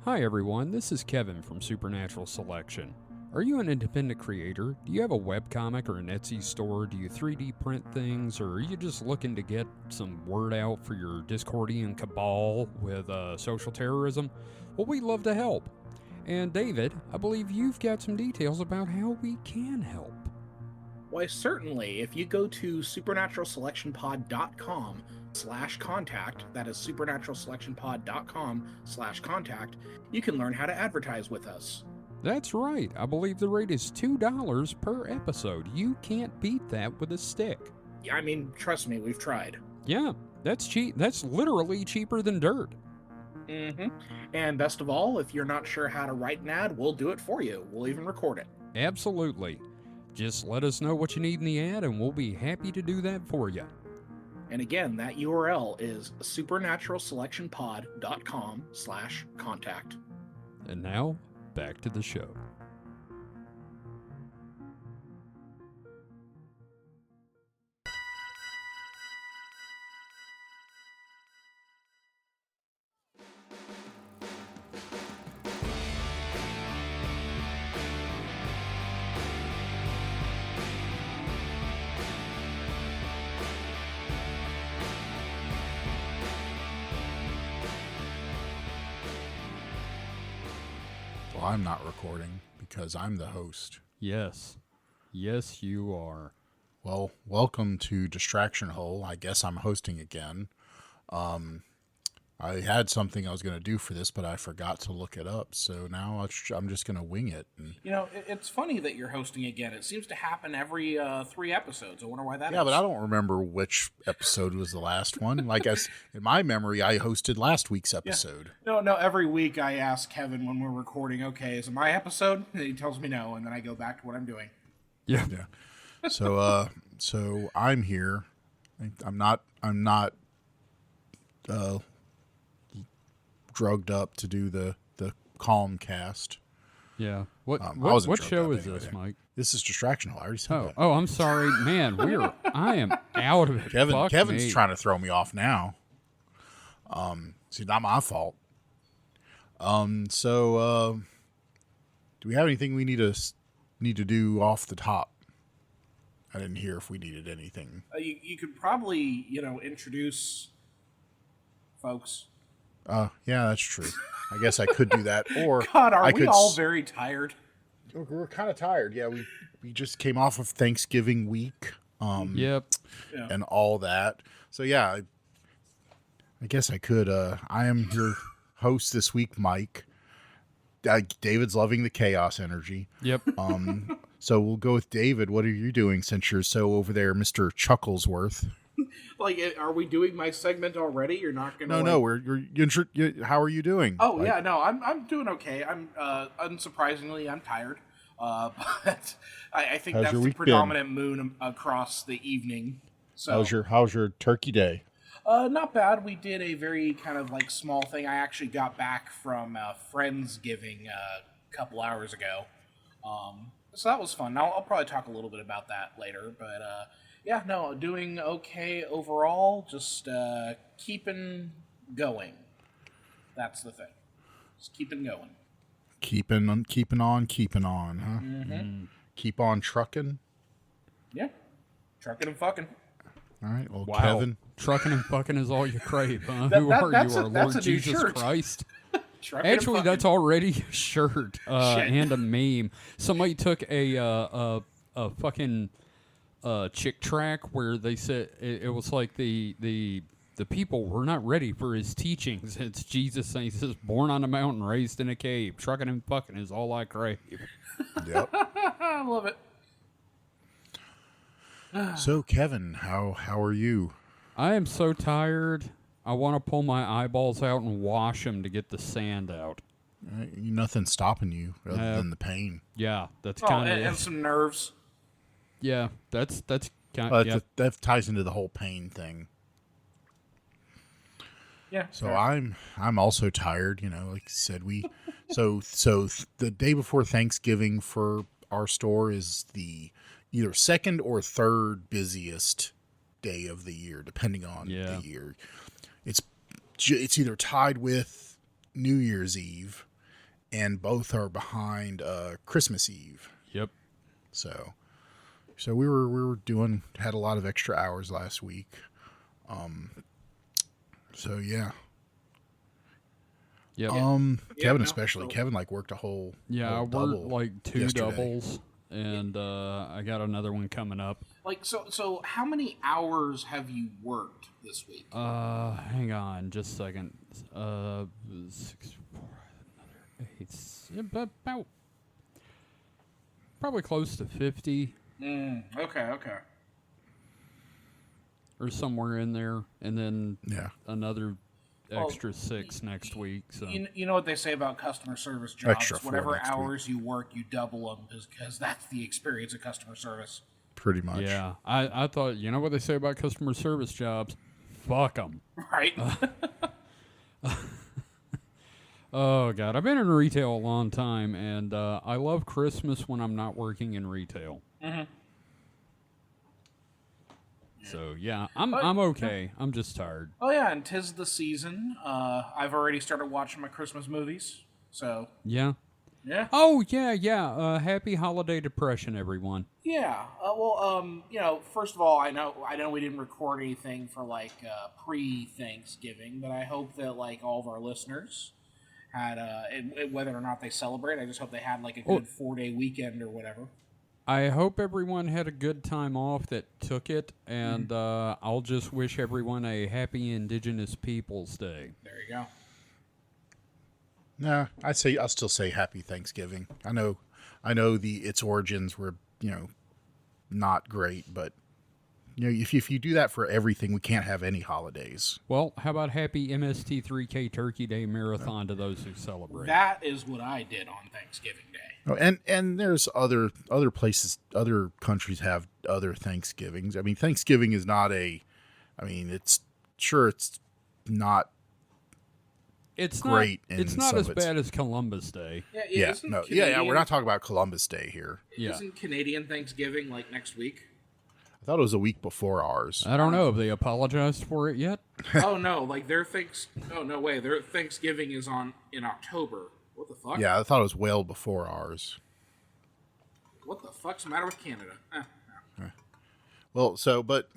Hi everyone, this is Kevin from Supernatural Selection. Are you an independent creator? Do you have a webcomic or an Etsy store? Do you 3D print things? Or are you just looking to get some word out for your Discordian cabal with social terrorism? Well, we'd love to help. And David, I believe you've got some details about how we can help. Why, certainly. If you go to supernaturalselectionpod.com/contact, that is supernaturalselectionpod.com/contact, you can learn how to advertise with us. That's right. I believe the rate is $2 per episode. You can't beat that with a stick. Yeah, I mean, trust me, we've tried. Yeah, that's cheap. That's literally cheaper than dirt. Mm-hmm. And best of all, if you're not sure how to write an ad, we'll do it for you. We'll even record it. Absolutely. Just let us know what you need in the ad, and we'll be happy to do that for you. And again, that URL is supernaturalselectionpod.com/contact. And now, back to the show. Well, I'm not recording because I'm the host. Yes. Yes, you are. Well, welcome to Distraction Hole. I guess I'm hosting again. I had something I was going to do for this, but I forgot to look it up. So now I'm just going to wing it. And, You know, it's funny that you're hosting again. It seems to happen every 3 episodes. I wonder why that is. yeah, but I don't remember which episode was the last one. Like, in my memory, I hosted last week's episode. No, every week I ask Kevin when we're recording, okay, is it my episode? And he tells me no, and then I go back to what I'm doing. Yeah. So I'm here. I'm not drugged up to do the calm cast. Yeah. What wasn't show drugged is up this, anyway. Mike? This is Distraction Hole. I already said that. Oh, I'm sorry. Man, I am out of it. Kevin's trying to throw me off now. See, not my fault. So do we have anything we need to do off the top? I didn't hear if we needed anything. You could probably, introduce folks. Yeah, that's true. I guess I could do that. Or God, are I we could all very tired? We're kind of tired. Yeah, we just came off of Thanksgiving week. Yep. And all that. So yeah, I guess I could. I am your host this week, Mike. David's loving the chaos energy. Yep. So we'll go with David. What are you doing since you're so over there, Mr. Chucklesworth? Like, are we doing my segment already? You're not gonna? No. How are you doing? Oh yeah, no, I'm doing okay. I'm unsurprisingly I'm tired. But I think How's that's your the week predominant mood across the evening. So How's your turkey day? not bad. We did a very kind of like small thing. I actually got back from Friendsgiving a couple hours ago. So that was fun. I'll probably talk a little bit about that later. But yeah, no, doing okay overall. Just keeping going. That's the thing. Just keeping going. Keeping on, huh? Mm-hmm. Keep on trucking. Yeah. Trucking and fucking. All right. Well, Wow. Kevin. Trucking and fucking is all you crave, huh? That- Who that- are that's you, a- our that's Lord a new Jesus shirt. Christ? Trucking and Actually, fucking. that's already a shirt and a meme. Somebody took a fucking chick track where they said it was like the people were not ready for his teachings. It's Jesus saying, he says, born on a mountain, raised in a cave, trucking and fucking is all I crave. Yep. I love it. So, Kevin, how are you? I am so tired. I want to pull my eyeballs out and wash them to get the sand out. Nothing stopping you other than the pain. Yeah, that's Oh, kind of and some nerves. yeah. That's kind Well, of yeah. that ties into the whole pain thing. Yeah. So fair. I'm also tired. Like I said, so the day before Thanksgiving for our store is the either second or third busiest day of the year, depending on the year. It's either tied with New Year's Eve and both are behind Christmas Eve. Yep. So we were had a lot of extra hours last week. So yeah. Yep. Kevin especially. Kevin worked a whole I whole worked double two yesterday. doubles, and I got another one coming up. So how many hours have you worked this week? Hang on, just a second. 6, 4, another 8, about probably close to 50. Okay. Or somewhere in there, and then another extra 6 next week. So you know what they say about customer service jobs? Extra 4 Whatever next hours you work, you double them because that's the experience of customer service. Pretty much. yeah, I thought, you know what they say about customer service jobs? Fuck them. Right. Oh God, I've been in retail a long time, and I love Christmas when I'm not working in retail. Mm-hmm. So yeah, I'm okay. I'm just tired. Oh yeah, and 'tis the season. I've already started watching my Christmas movies. So Yeah. yeah. Oh yeah. Happy holiday depression, everyone. Yeah. First of all, I know we didn't record anything for pre-Thanksgiving, but I hope that all of our listeners had whether or not they celebrate, I just hope they had a good 4-day weekend or whatever. I hope everyone had a good time off that took it, and I'll just wish everyone a happy Indigenous Peoples Day. There you go. Nah, I'll still say Happy Thanksgiving. I know its origins were not great, but if you do that for everything, we can't have any holidays. Well, how about Happy MST3K Turkey Day Marathon to those who celebrate? That is what I did on Thanksgiving Day. Oh, and there's other places, other countries have other Thanksgivings. I mean, Thanksgiving is not it's not great. It's not as bad as Columbus Day. We're not talking about Columbus Day here. Yeah. Isn't Canadian Thanksgiving next week? I thought it was a week before ours. I don't know. Have they apologized for it yet? Oh no! Their Thanksgiving is in October. What the fuck? Yeah, I thought it was well before ours. What the fuck's the matter with Canada? Well, but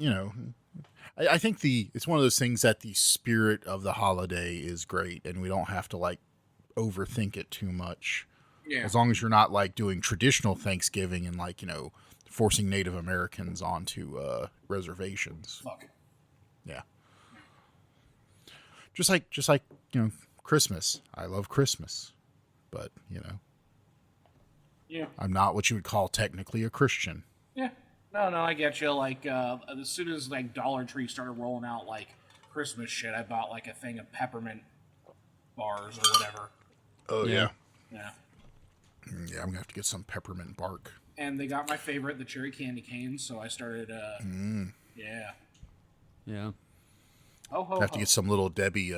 I think it's one of those things that the spirit of the holiday is great, and we don't have to overthink it too much. Yeah. As long as you're not doing traditional Thanksgiving and forcing Native Americans onto reservations. Fuck. Yeah. Just like Christmas. I love Christmas, but Yeah. I'm not what you would call technically a Christian. Yeah. No, I get you. As soon as Dollar Tree started rolling out Christmas shit, I bought a thing of peppermint bars or whatever. Oh yeah. Yeah. Yeah, I'm gonna have to get some peppermint bark. And they got my favorite, the cherry candy canes, so I started. Yeah. Yeah. I have to get some little Debbie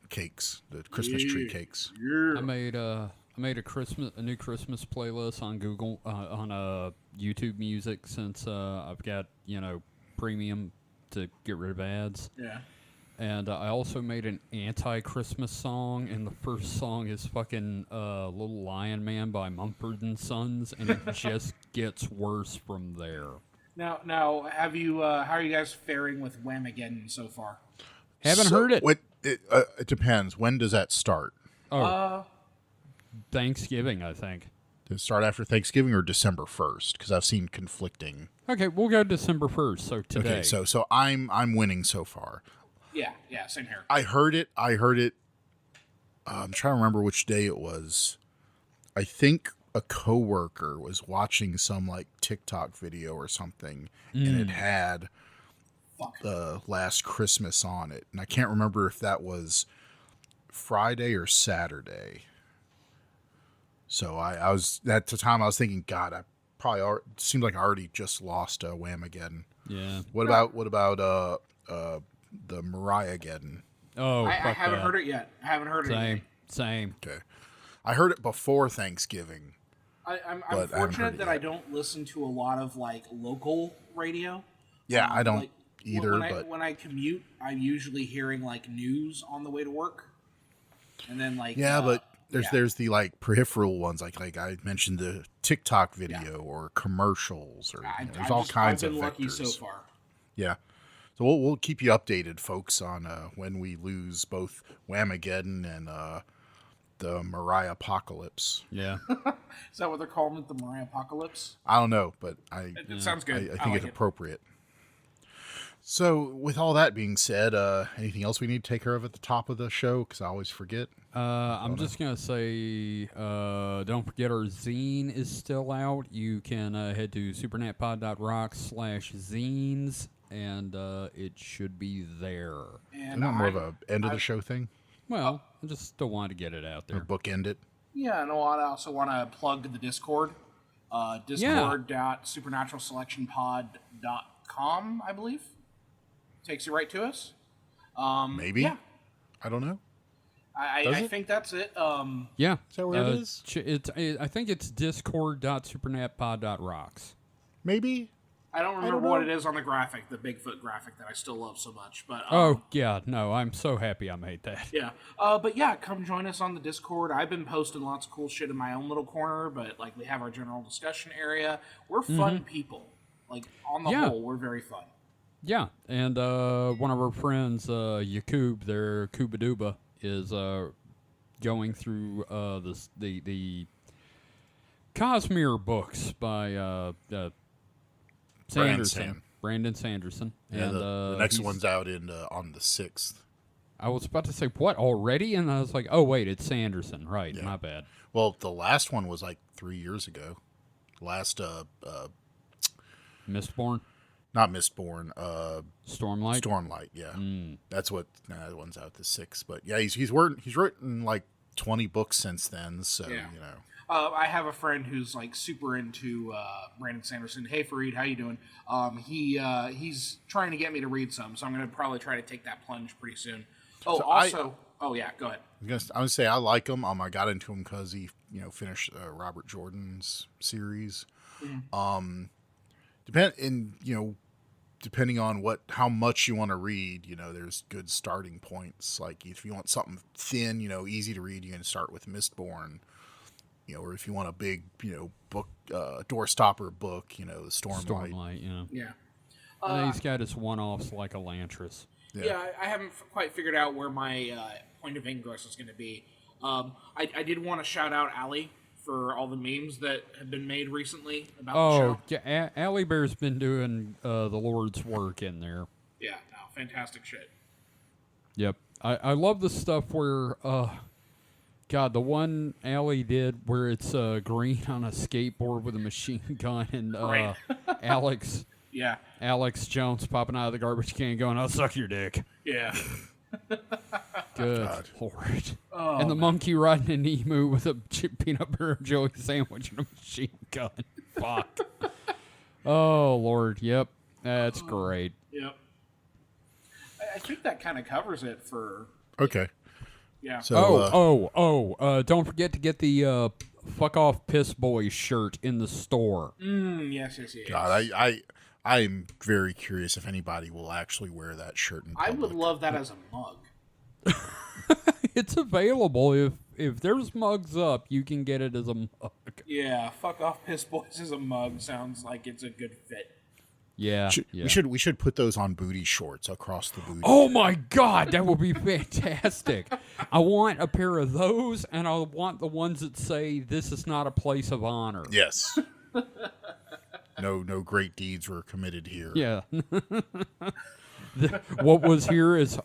cakes, the Christmas tree cakes. Yeah. I made a new Christmas playlist on Google on YouTube Music since I've got premium to get rid of ads. Yeah. And I also made an anti-Christmas song, and the first song is fucking Little Lion Man by Mumford and Sons, and it just gets worse from there. Now, have you? How are you guys faring with Whamageddon so far? Haven't heard it. It depends. When does that start? Thanksgiving, I think. Does it start after Thanksgiving or December 1st? Because I've seen conflicting. Okay, we'll go December 1st. So today. Okay, so I'm winning so far. Yeah, same here. I heard it. I'm trying to remember which day it was. I think a coworker was watching some TikTok video or something, and it had Last Christmas on it, and I can't remember if that was Friday or Saturday. So I was at the time I was thinking, God, I probably seemed like I already just lost Whamageddon. Yeah. What about the Mariah-geddon? Oh, I haven't heard it yet. I haven't heard it. Same. Okay, I heard it before Thanksgiving. I'm fortunate that I don't listen to a lot of local radio. Yeah, I don't either. When I commute, I'm usually hearing news on the way to work, and then There's the like peripheral ones, like I mentioned the TikTok video or commercials, or there's all kinds of vectors. I've been lucky so far. Yeah. So we'll keep you updated, folks, on when we lose both Whamageddon and the Mariah Apocalypse. Yeah. Is that what they're calling it, the Mariah Apocalypse? I don't know, but It sounds good. I think it's appropriate. So with all that being said, anything else we need to take care of at the top of the show? Because I always forget. I'm just going to say, don't forget our zine is still out. You can head to supernatpod.rocks/zines, and it should be there. Isn't that more of a end of the show thing? Well, I just still wanted to get it out there. Or bookend it? Yeah, and I also want to plug the Discord. Discord.supernaturalselectionpod.com, I believe. Takes you right to us. Maybe? Yeah. I don't know. I think that's it. Yeah. Is that where it is? I think it's discord.supernatpod.rocks. Maybe? I don't remember what it is on the graphic, the Bigfoot graphic that I still love so much. But oh, yeah. No, I'm so happy I made that. Yeah. But yeah, come join us on the Discord. I've been posting lots of cool shit in my own little corner, but like we have our general discussion area. We're fun people. Like on the whole, we're very fun. Yeah, and one of our friends, Yakub, their Kubaduba, is going through the Cosmere books by Sanderson, Brandon Sanderson. Yeah, and the next one's out on the 6th. I was about to say, what, already? And I was like, oh, wait, it's Sanderson. Right, my bad. Well, the last one was like 3 years ago. Last, Mistborn? Not Mistborn. Stormlight? Stormlight, yeah. That's what, that one's out the 6th. But yeah, he's written like 20 books since then, so, you know. I have a friend who's like super into Brandon Sanderson. Hey, Fareed, how you doing? He's trying to get me to read some, so I'm going to probably try to take that plunge pretty soon. Oh, so yeah, go ahead. I'm going to say I like him. I got into him because he, finished Robert Jordan's series. Mm-hmm. Depending on how much you want to read, there's good starting points. Like if you want something thin, easy to read, you can start with Mistborn. Or if you want a big, book, doorstopper book, the Stormlight. Stormlight, yeah. And he's got his one-offs like Elantris. Yeah, I haven't quite figured out where my point of ingress is going to be. I did want to shout out Allie for all the memes that have been made recently about the show. Yeah, Allie Bear's been doing the Lord's work in there. Yeah, no, fantastic shit. Yep. I love the stuff where... God, the one Allie did where it's Green on a skateboard with a machine gun and right. Alex Jones popping out of the garbage can going, I'll suck your dick. Yeah. Good Lord. Oh, and the monkey riding an emu with a peanut butter jelly sandwich and a machine gun. Fuck. Oh, Lord. Yep. That's great. Yep. I think that kind of covers it for... Okay. Yeah. So, don't forget to get the Fuck Off Piss Boy shirt in the store. Yes. God, I'm very curious if anybody will actually wear that shirt in public. I would love that as a mug. It's available. If there's mugs up, you can get it as a mug. Yeah, Fuck Off Piss Boys as a mug sounds like it's a good fit. Yeah, we should put those on booty shorts across the booty. Oh my God, that would be fantastic! I want a pair of those, and I want the ones that say "This is not a place of honor." Yes. No great deeds were committed here. Yeah. What was here is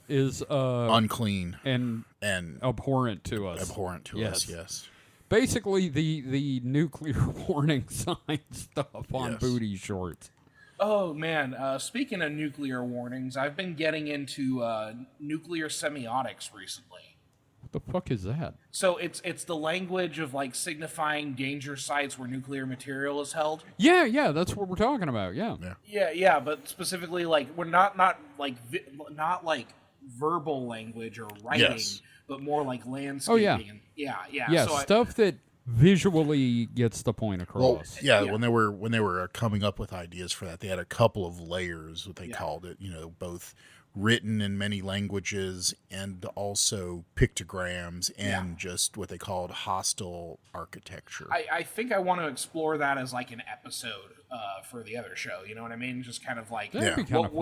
unclean and abhorrent to us. Abhorrent to us. Yes. Basically, the nuclear warning sign stuff on booty shorts. Oh, man. Speaking of nuclear warnings, I've been getting into nuclear semiotics recently. What the fuck is that? So it's the language of, like, signifying danger sites where nuclear material is held. Yeah, that's what we're talking about, yeah. Yeah, but specifically, like, we're not like verbal language or writing, but more like landscaping. Oh, yeah. Yeah, so stuff that visually gets the point across. Well, when they were coming up with ideas for that, they had a couple of layers, what they called it, both written in many languages, and also pictograms and just what they called hostile architecture. I think I want to explore that as like an episode for the other show. You know what I mean? Just kind of like That'd be kinda fun.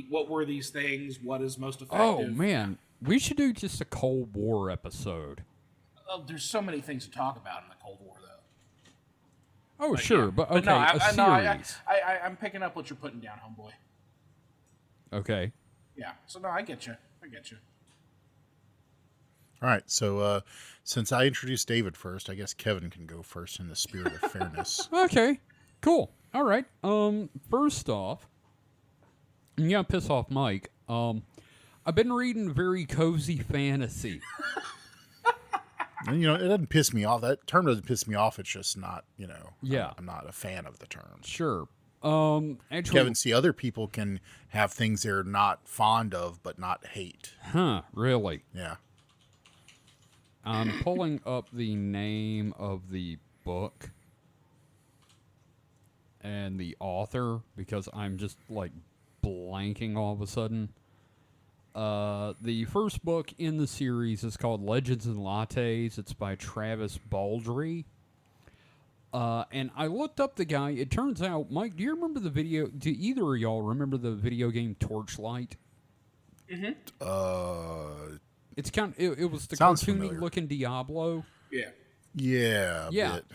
what were these things? What is most effective? Oh man, we should do just a Cold War episode. Oh, there's so many things to talk about in the Cold War, though. Oh sure, but okay, no, a series. I'm picking up what you're putting down, homeboy. Okay. Yeah. So no, I get you. All right, so since I introduced David first, I guess Kevin can go first in the spirit of fairness. Okay. Cool. All right. First off, I'm gonna piss off Mike. I've been reading very cozy fantasy. And, it doesn't piss me off. That term doesn't piss me off. It's just not, Yeah. I'm not a fan of the term. Sure. Actually, Kevin, see, other people can have things they're not fond of, but not hate. huh? Really? Yeah. I'm pulling up the name of the book and the author because I'm just like blanking all of a sudden. The first book in the series is called Legends and Lattes. It's by Travis Baldree. And I looked up the guy. It turns out, Mike, do you remember the video? Do either of y'all remember the video game Torchlight? Mm-hmm. It's kind of, it was the Sounds cartoony familiar. looking Diablo. Yeah. Yeah. Yeah. Bit.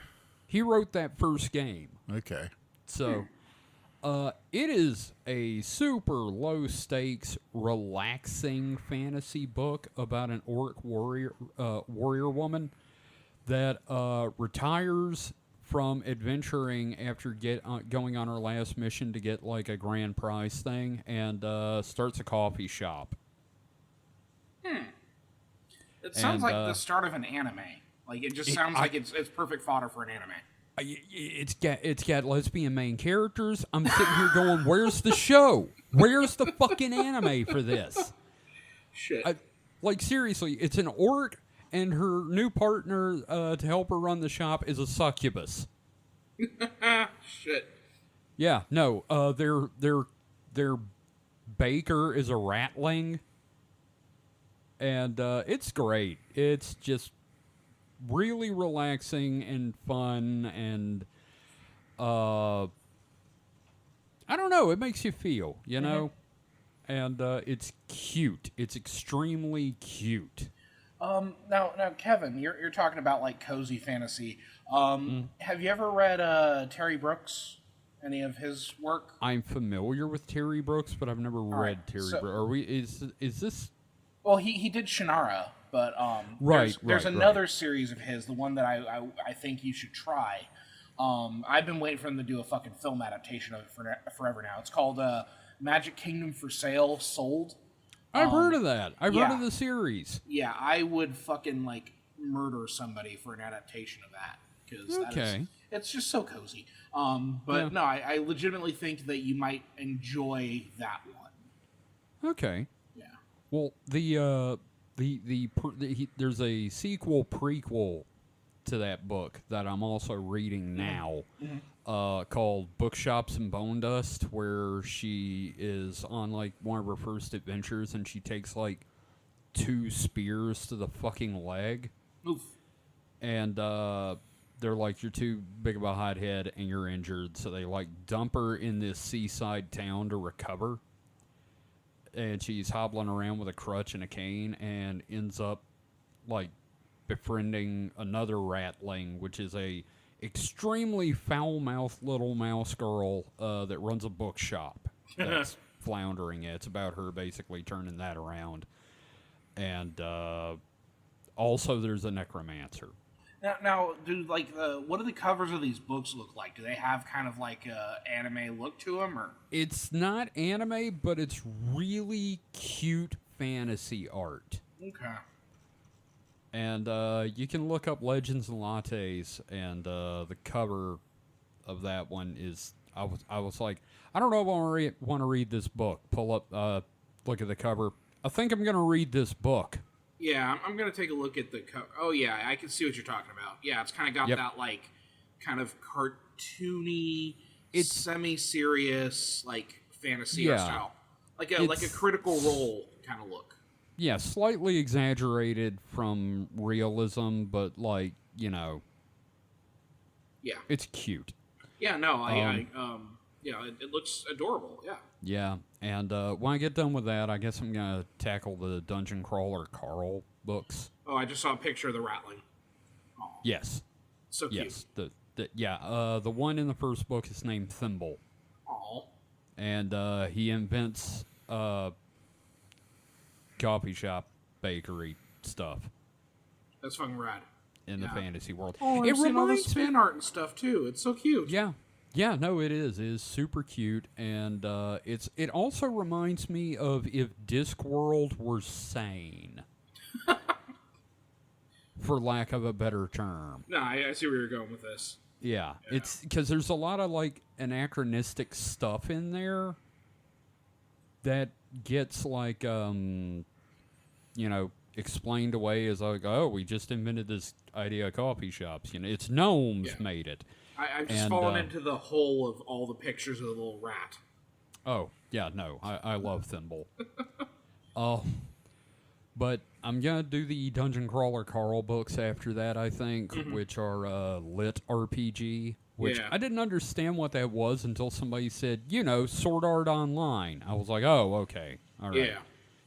He wrote that first game. Okay. So, it is a super low stakes, relaxing fantasy book about an orc warrior woman that retires from adventuring after going on her last mission to get like a grand prize thing, and starts a coffee shop. It sounds And, like the start of an anime. Like it just sounds like it's perfect fodder for an anime. It's got lesbian main characters. I'm sitting here going, "Where's the show? Where's the fucking anime for this?" Shit. Like seriously, it's an orc, and her new partner to help her run the shop is a succubus. Shit. Yeah, no, their baker is a ratling, and it's great. It's just really relaxing and fun, and I don't know, it makes you feel, know, and it's cute. It's extremely cute. Now, Kevin, you're talking about like cozy fantasy. Have you ever read Terry Brooks? Any of his work? I'm familiar with Terry Brooks, but I've never read Terry Brooks. Are we? Is this? Well, he did Shannara, but there's another series of his, the one that I think you should try. I've been waiting for him to do a fucking film adaptation of it for forever now. It's called Magic Kingdom for Sale Sold. I've heard of that. I've heard of the series. Yeah, I would fucking like murder somebody for an adaptation of that because it's just so cozy. But no, I legitimately think that you might enjoy that one. Okay. Yeah. Well, there's a sequel prequel to that book that I'm also reading now, called Bookshops and Bone Dust, where she is on like one of her first adventures and she takes like 2 spears to the fucking leg. Oof. And they're like, you're too big of a hothead and you're injured, so they like dump her in this seaside town to recover. And she's hobbling around with a crutch and a cane and ends up like befriending another ratling, which is a extremely foul-mouthed little mouse girl that runs a bookshop that's floundering. It's about her basically turning that around. And also there's a necromancer. Now, do what do the covers of these books look like? Do they have kind of like a anime look to them, or? It's not anime, but it's really cute fantasy art. Okay. And you can look up Legends and Lattes, and the cover of that one is. I was like, I don't know if I want to read this book. Pull up, look at the cover. I think I'm going to read this book. Yeah, I'm going to take a look at the cover. Oh, yeah, I can see what you're talking about. Yeah, it's kind of got that, like, kind of cartoony, semi-serious, like, fantasy style. like a Critical Role kind of look. Yeah, slightly exaggerated from realism, but Yeah. it's cute. Yeah. No. Yeah. It looks adorable. Yeah. Yeah, and when I get done with that, I guess I'm gonna tackle the Dungeon Crawler Carl books. Oh, I just saw a picture of the Ratling. Aw. Yes. So cute. Yes. The one in the first book is named Thimble. Aw. And he invents coffee shop bakery stuff That's fucking rad. in the fantasy world. Oh, it I've seen all this reminds me. fan art and stuff too. It's so cute. Yeah, no, it is. It is super cute, and it also reminds me of if Discworld were sane, for lack of a better term. No, I see where you're going with this. Yeah, it's because there's a lot of anachronistic stuff in there that gets explained away as oh, we just invented this idea of coffee shops. It's gnomes made it. I've just fallen into the hole of all the pictures of the little rat. Oh, yeah, no, I love Thimble. But I'm going to do the Dungeon Crawler Carl books after that, I think, which are Lit RPG, which I didn't understand what that was until somebody said, Sword Art Online. I was like, oh, okay, all right. Yeah.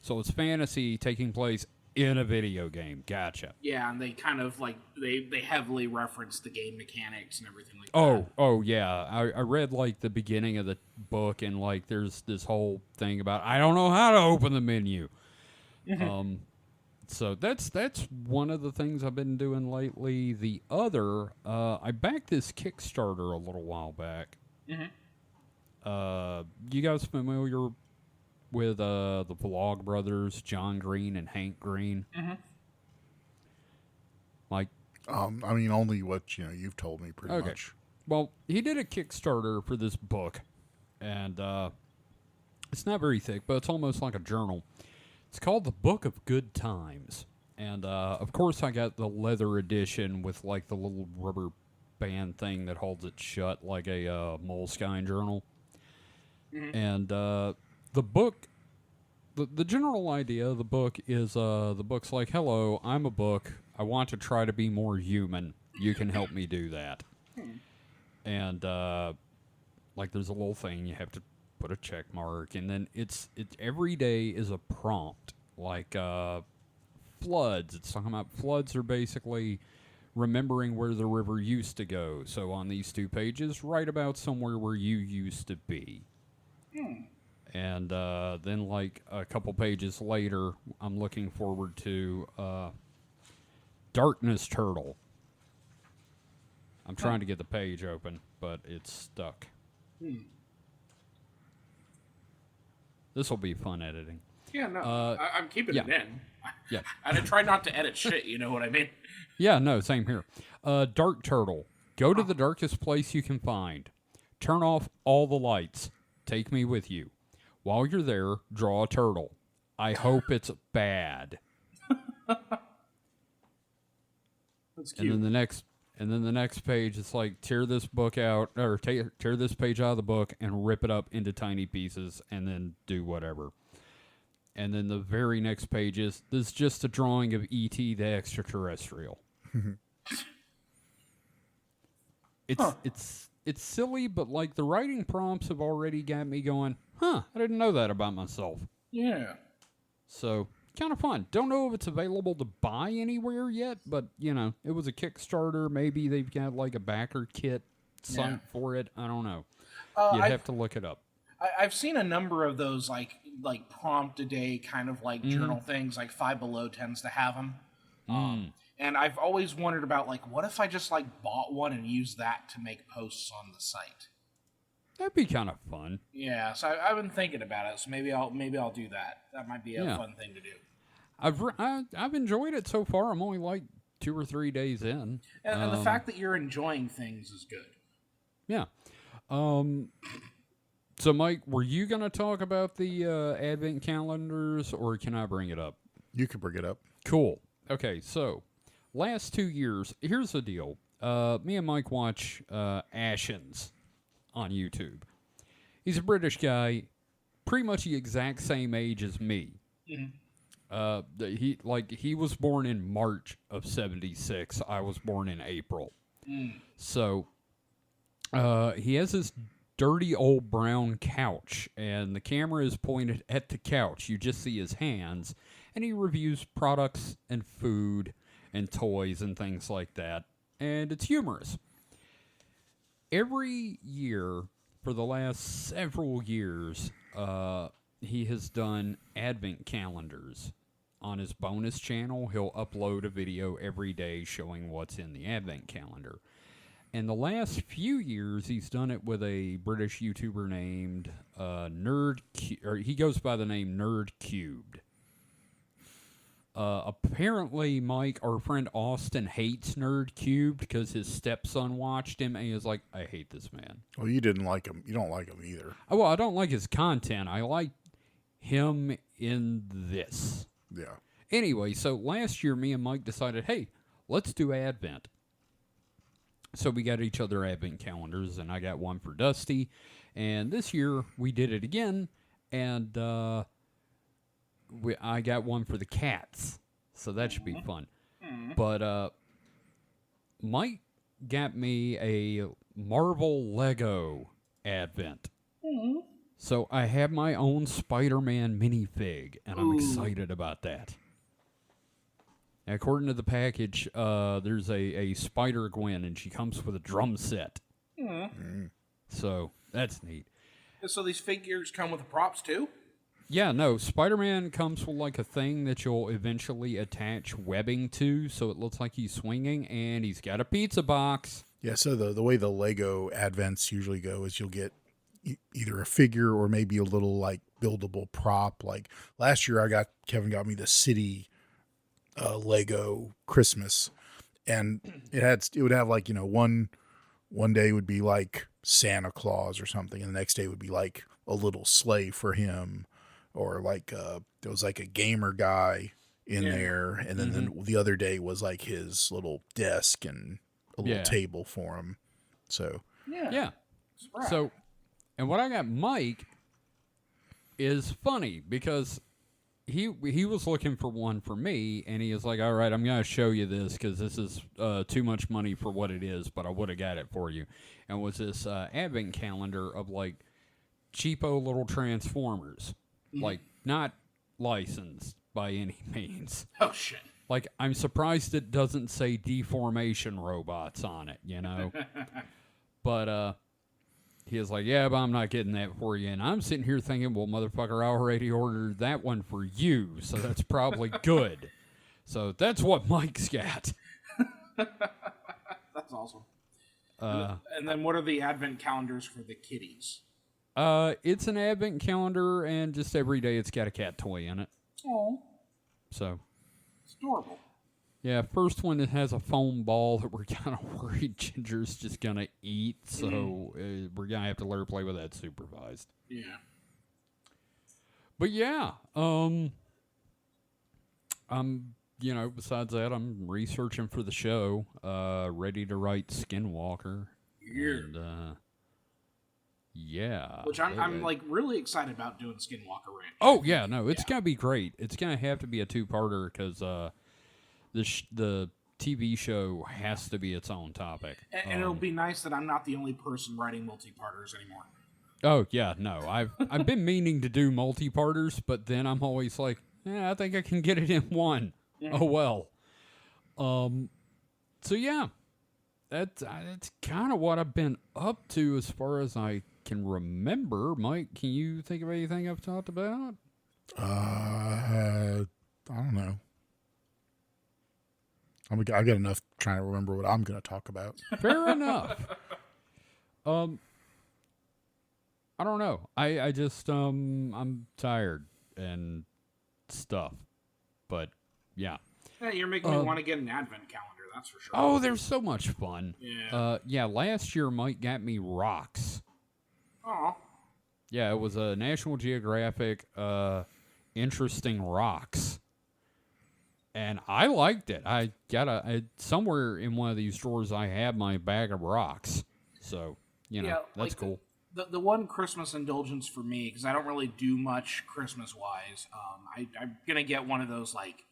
So it's fantasy taking place in a video game. Gotcha. Yeah, and they kind of they heavily reference the game mechanics and everything like that. Oh yeah. I read the beginning of the book and there's this whole thing about I don't know how to open the menu. So that's one of the things I've been doing lately. The other, I backed this Kickstarter a little while back. You guys familiar with the Vlog brothers, John Green and Hank Green? Only what you've told me pretty much. Well, he did a Kickstarter for this book, and it's not very thick, but it's almost like a journal. It's called The Book of Good Times, and of course I got the leather edition with the little rubber band thing that holds it shut like a Moleskine journal. And the book, the general idea of the book is the book's like, hello, I'm a book. I want to try to be more human. You can help me do that. And there's a little thing you have to put a check mark, and then it's every day is a prompt, floods. It's talking about floods are basically remembering where the river used to go. So on these 2 pages, write about somewhere where you used to be. And then a couple pages later, I'm looking forward to Darkness Turtle. I'm trying to get the page open, but it's stuck. This will be fun editing. Yeah, no, I'm keeping it in. Yeah. And I try not to edit shit, you know what I mean? Yeah, no, same here. Dark Turtle. Go to the darkest place you can find. Turn off all the lights. Take me with you. While you're there, draw a turtle. I hope it's bad. That's cute. And then the next page, it's tear this book out, or tear this page out of the book and rip it up into tiny pieces, and then do whatever. And then the very next page is, this is just a drawing of E.T. the extraterrestrial. It's silly, but the writing prompts have already got me going, I didn't know that about myself. Yeah. So, kind of fun. Don't know if it's available to buy anywhere yet, but, it was a Kickstarter. Maybe they've got, a backer kit sunk for it. I don't know. You'd have to look it up. I've seen a number of those, prompt a day kind of, journal things. Five Below tends to have them. And I've always wondered about, what if I just, bought one and used that to make posts on the site? That'd be kind of fun. Yeah, so I've been thinking about it, so maybe I'll do that. That might be a fun thing to do. I've enjoyed it so far. I'm only 2 or 3 days in. And the fact that you're enjoying things is good. Yeah. So, Mike, were you going to talk about the advent calendars, or can I bring it up? You can bring it up. Cool. Okay, so last 2 years, here's the deal. Me and Mike watch Ashens on YouTube. He's a British guy. pretty much the exact same age as me. He was born in March of '76. I was born in April. So he has this dirty old brown couch, and the camera is pointed at the couch. You just see his hands, and he reviews products and food and toys and things like that, and it's humorous. Every year for the last several years, he has done advent calendars on his bonus channel. He'll upload a video every day showing what's in the advent calendar. And the last few years, he's done it with a British YouTuber named he goes by the name Nerd Cubed. Apparently, Mike, our friend Austin, hates Nerd Cubed because his stepson watched him, and he was like, I hate this man. Well, you didn't like him. You don't like him either. Oh, well, I don't like his content. I like him in this. Yeah. Anyway, so last year, me and Mike decided, hey, let's do Advent. So we got each other Advent calendars, and I got one for Dusty. And this year, we did it again, and I got one for the cats. So that should be fun. But Mike got me a Marvel Lego Advent. So I have my own Spider-Man minifig, and I'm excited about that. And according to the package, there's a Spider-Gwen, and she comes with a drum set. So that's neat. So these figures come with the props, too? Yeah, no, Spider-Man comes with like a thing that you'll eventually attach webbing to, so it looks like he's swinging, and he's got a pizza box. Yeah, so the way the Lego Advents usually go is you'll get either a figure or maybe a little like buildable prop. Like last year, Kevin got me the city Lego Christmas, and it would have like, one day would be like Santa Claus or something, and the next day would be like a little sleigh for him, or like there was like a gamer guy in there, and then the other day was like his little desk and a little table for him. So yeah. So, and what I got Mike is funny because he was looking for one for me, and he was like, all right, I'm going to show you this because this is too much money for what it is, but I would have got it for you. And it was this advent calendar of like cheapo little Transformers, like not licensed by any means. Oh, shit. Like, I'm surprised it doesn't say deformation robots on it, But he was like, yeah, but I'm not getting that for you. And I'm sitting here thinking, well, motherfucker, I already ordered that one for you, so that's probably good. So that's what Mike's got. That's awesome. And then what are the advent calendars for the kitties? It's an advent calendar, and just every day it's got a cat toy in it. Oh. So. It's adorable. Yeah, first one that has a foam ball that we're kind of worried Ginger's just going to eat, so we're going to have to let her play with that supervised. Yeah. But yeah, besides that, I'm researching for the show, ready to write Skinwalker. And, yeah. Which I'm like really excited about doing Skinwalker Ranch. Oh, yeah, no, it's going to be great. It's going to have to be a two-parter because the TV show has to be its own topic. And it'll be nice that I'm not the only person writing multi-parters anymore. Oh, yeah, no. I've been meaning to do multi-parters, but then I'm always like, I think I can get it in one. Oh, well. So, yeah. That's kind of what I've been up to as far as I can remember. Mike, can you think of anything I've talked about? I don't know. I got enough trying to remember what I'm going to talk about. Fair enough. I don't know. I just I'm tired and stuff. But yeah. Yeah, you're making me want to get an advent calendar, that's for sure. Oh, they're so much fun. Yeah. Last year Mike got me rocks. Oh. Yeah, it was a National Geographic interesting rocks. And I liked it. I got somewhere in one of these drawers I have my bag of rocks. So, that's like cool. The one Christmas indulgence for me, because I don't really do much Christmas wise, I'm gonna get one of those like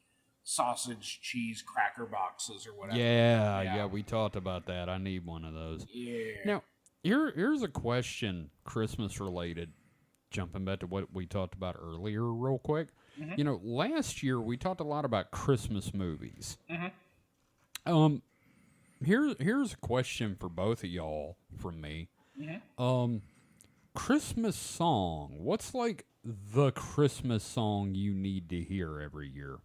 sausage cheese cracker boxes or whatever. Yeah, we talked about that. I need one of those. Yeah. Now, here's a question, Christmas related. Jumping back to what we talked about earlier, real quick. Mhm. You know, last year we talked a lot about Christmas movies. Mhm. Here's a question for both of y'all from me. Mhm. Christmas song. What's like the Christmas song you need to hear every year?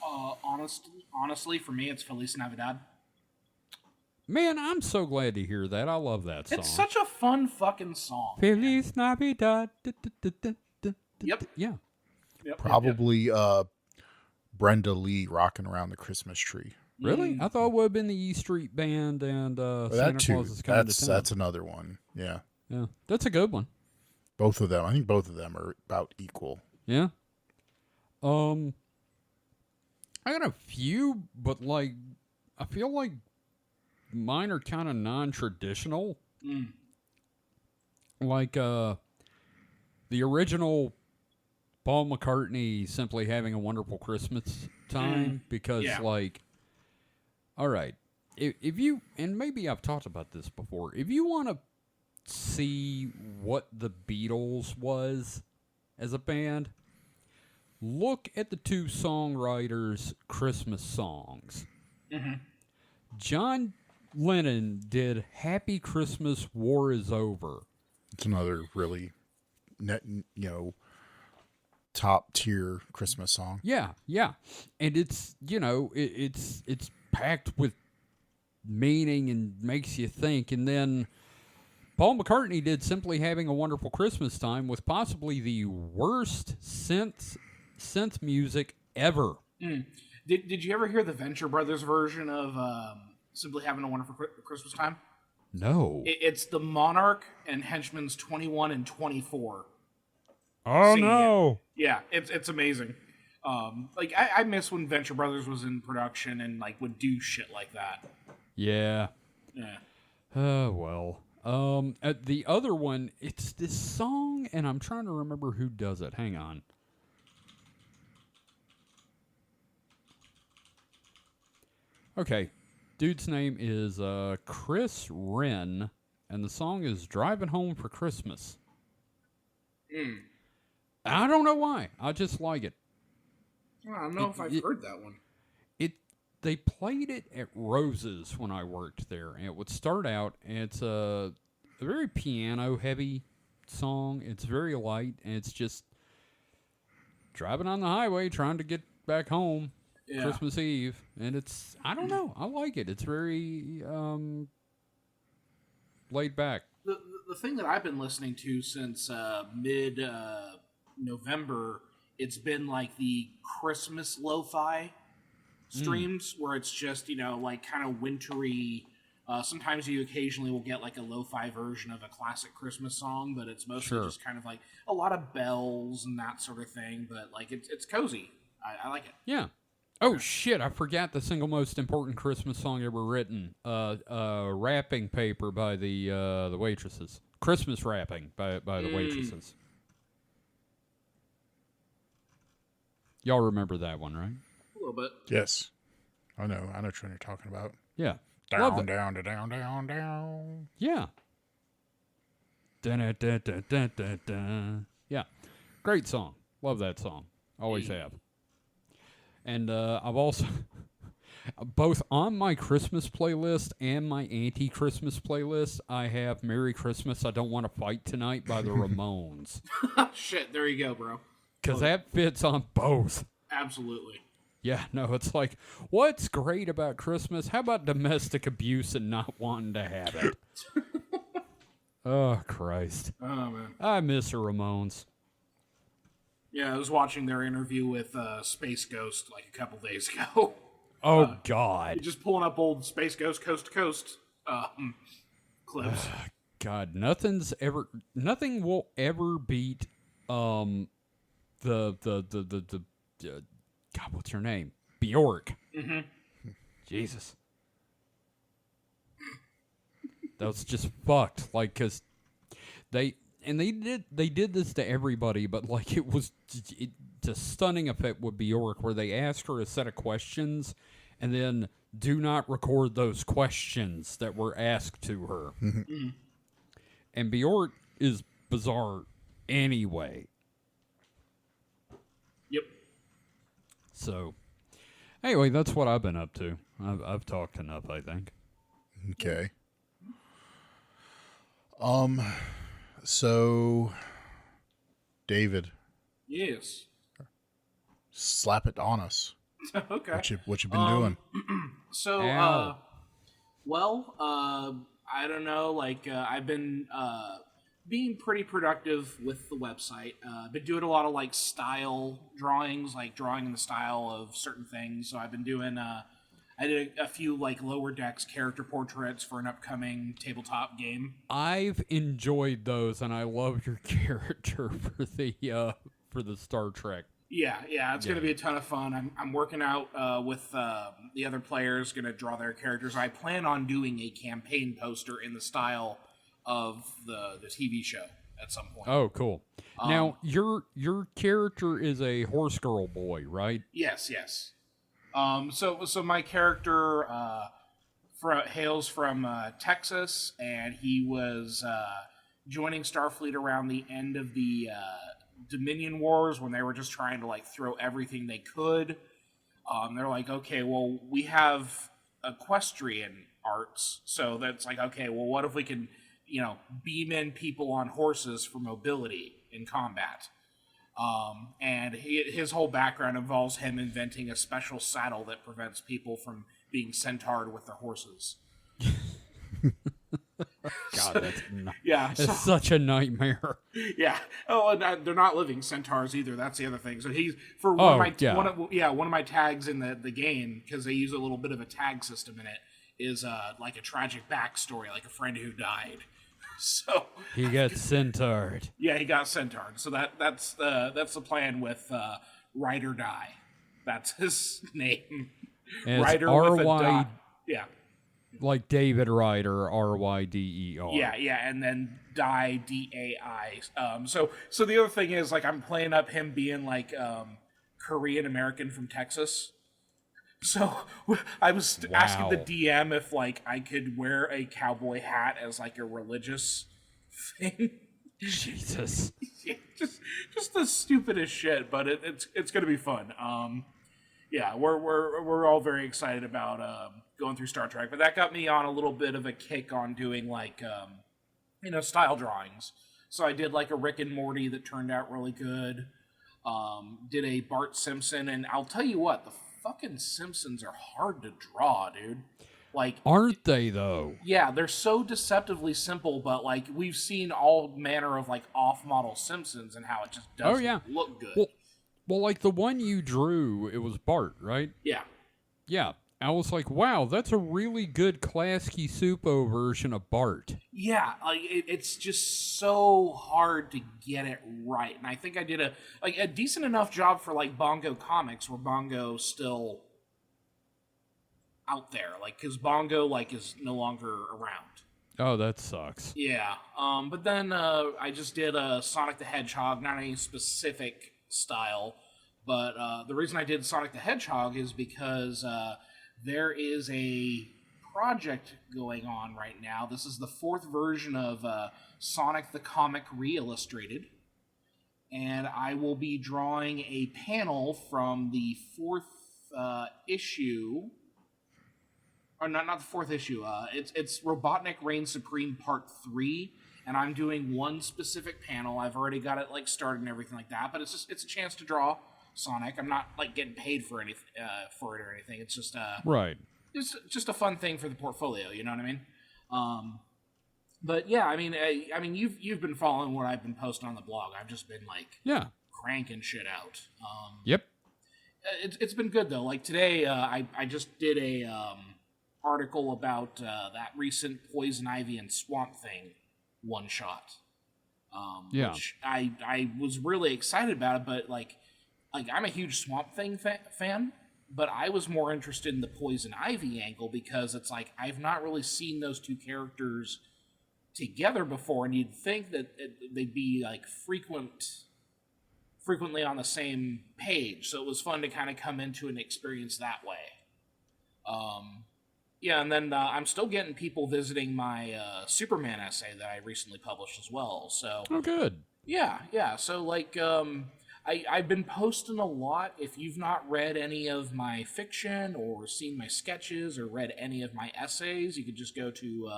Honestly, for me, it's Feliz Navidad. Man, I'm so glad to hear that. I love that song. It's such a fun fucking song. Feliz Navidad. Yep. Yeah. Yep. Probably Brenda Lee rocking around the Christmas tree. Really? I thought it would have been the E Street Band and Well, Santa that too. Claus is coming to town. That's another one. Yeah. Yeah, that's a good one. Both of them. I think both of them are about equal. Yeah. I got a few, but like, I feel like mine are kind of non-traditional. Like, the original Paul McCartney Simply Having a Wonderful Christmas Time, because like, all right, if you, and maybe I've talked about this before, if you want to see what the Beatles was as a band, look at the two songwriters' Christmas songs. John Lennon did Happy Christmas, War is Over. It's another really, top tier Christmas song. Yeah. And it's, it's packed with meaning and makes you think. And then Paul McCartney did Simply Having a Wonderful Christmas Time with possibly the worst synth music ever. Did you ever hear the Venture Brothers version of Simply Having a Wonderful Christmas Time? No. It's the Monarch and Henchman's 21 and 24. Oh, singing no. it. Yeah, it's amazing. Like I miss when Venture Brothers was in production and like would do shit like that. Yeah. Yeah. Oh, well. The other one, it's this song, and I'm trying to remember who does it. Hang on. Okay. Dude's name is Chris Wren, and the song is Driving Home for Christmas. I don't know why. I just like it. I don't know if I've heard that one. They played it at Rose's when I worked there, and it would start out, and it's a very piano-heavy song. It's very light, and it's just driving on the highway, trying to get back home Christmas Eve, and it's, I don't know, I like it. It's very laid back. The thing that I've been listening to since mid-November, it's been like the Christmas lo-fi streams where it's just, like kind of wintry. Sometimes you occasionally will get like a lo-fi version of a classic Christmas song, but it's mostly just kind of like a lot of bells and that sort of thing. But like it's cozy. I like it. Yeah. Oh shit! I forgot the single most important Christmas song ever written. Wrapping Paper by the Waitresses. Christmas Wrapping by the Waitresses. Y'all remember that one, right? A little bit. Yes. I know which one you're talking about. Yeah. Down, down, down, down, down. Yeah. Dun-dun-dun-dun-dun-dun-dun. Yeah. Great song. Love that song. Always have. And I've also, both on my Christmas playlist and my anti-Christmas playlist, I have Merry Christmas, I Don't Want to Fight Tonight by the Ramones. Shit, there you go, bro. Because that fits on both. Absolutely. Yeah, no, it's like, what's great about Christmas? How about domestic abuse and not wanting to have it? Oh, Christ. Oh, man. I miss the Ramones. Yeah, I was watching their interview with Space Ghost like a couple days ago. Oh, God. Just pulling up old Space Ghost Coast to Coast clips. God, nothing will ever beat God, what's her name? Bjork. Mm-hmm. Jesus. That was just fucked. Like, because They did this to everybody, but like it's a stunning effect with Bjork where they asked her a set of questions and then do not record those questions that were asked to her. And Bjork is bizarre anyway. Yep. So, anyway, that's what I've been up to. I've talked enough, I think. Okay. So, David, Yes. slap it on us. Okay. What you been doing? So, Ow. I don't know. Like, I've been being pretty productive with the website. Been doing a lot of like style drawings, like drawing in the style of certain things. So I've been doing. I did a few like lower decks character portraits for an upcoming tabletop game. I've enjoyed those, and I love your character for the Star Trek. Yeah, it's going to be a ton of fun. I'm working out with the other players, going to draw their characters. I plan on doing a campaign poster in the style of the TV show at some point. Oh, cool. Now, your character is a horse girl boy, right? Yes. So my character hails from Texas, and he was joining Starfleet around the end of the Dominion Wars when they were just trying to like throw everything they could. They're like, okay, well, we have equestrian arts, so that's like, okay, well, what if we can, beam in people on horses for mobility in combat? And his whole background involves him inventing a special saddle that prevents people from being centaured with their horses. God, that's Yeah, it's such a nightmare. yeah. Oh, and they're not living centaurs either. That's the other thing. So he's for Oh, one of my tags in the game, because they use a little bit of a tag system in it, is like a tragic backstory, like a friend who died. So He gets centaured. yeah, he got centaured. So that's the plan with Ride or Die. That's his name. And it's Ryder with a R-Y, dot. Yeah. like David Ryder, Ryder. Yeah, and then Die, DAI. So the other thing is, like, I'm playing up him being like Korean American from Texas. So I was asking the DM if like I could wear a cowboy hat as like a religious thing. Jesus. Yeah, just the stupidest shit, but it's gonna be fun. Yeah, we're all very excited about going through Star Trek, but that got me on a little bit of a kick on doing like style drawings. So I did like a Rick and Morty that turned out really good. Did a Bart Simpson, and I'll tell you what, the fucking Simpsons are hard to draw, dude. Like, Aren't they, though? yeah, they're so deceptively simple, but like we've seen all manner of like off-model Simpsons and how it just doesn't look good. Well, like the one you drew, it was Bart, right? Yeah. Yeah. I was like, wow, that's a really good Klasky Supo version of Bart. Yeah, like it's just so hard to get it right, and I think I did a decent enough job for like Bongo Comics, where Bongo's still out there, like because Bongo like is no longer around. Oh, that sucks. Yeah, but then I just did a Sonic the Hedgehog, not any specific style, but the reason I did Sonic the Hedgehog is because there is a project going on right now. This is the 4th version of Sonic the Comic Re-Illustrated, and I will be drawing a panel from the 4th issue, or not the 4th issue. It's Robotnik Reigns Supreme Part 3, and I'm doing one specific panel. I've already got it like started and everything like that, but it's a chance to draw Sonic. I'm not like getting paid for anything for it or anything. It's just right. It's just a fun thing for the portfolio. You know what I mean? But yeah, I mean, you've been following what I've been posting on the blog. I've just been like cranking shit out. Yep. It's been good though. Like today, I just did a article about that recent Poison Ivy and Swamp Thing one shot. Which I was really excited about it, but like I'm a huge Swamp Thing fan, but I was more interested in the Poison Ivy angle because it's like I've not really seen those two characters together before, and you'd think that they'd be like frequently on the same page. So it was fun to kind of come into an experience that way. Yeah, and then I'm still getting people visiting my Superman essay that I recently published as well. So Oh, good. yeah. So like, I've been posting a lot. If you've not read any of my fiction or seen my sketches or read any of my essays, you could just go to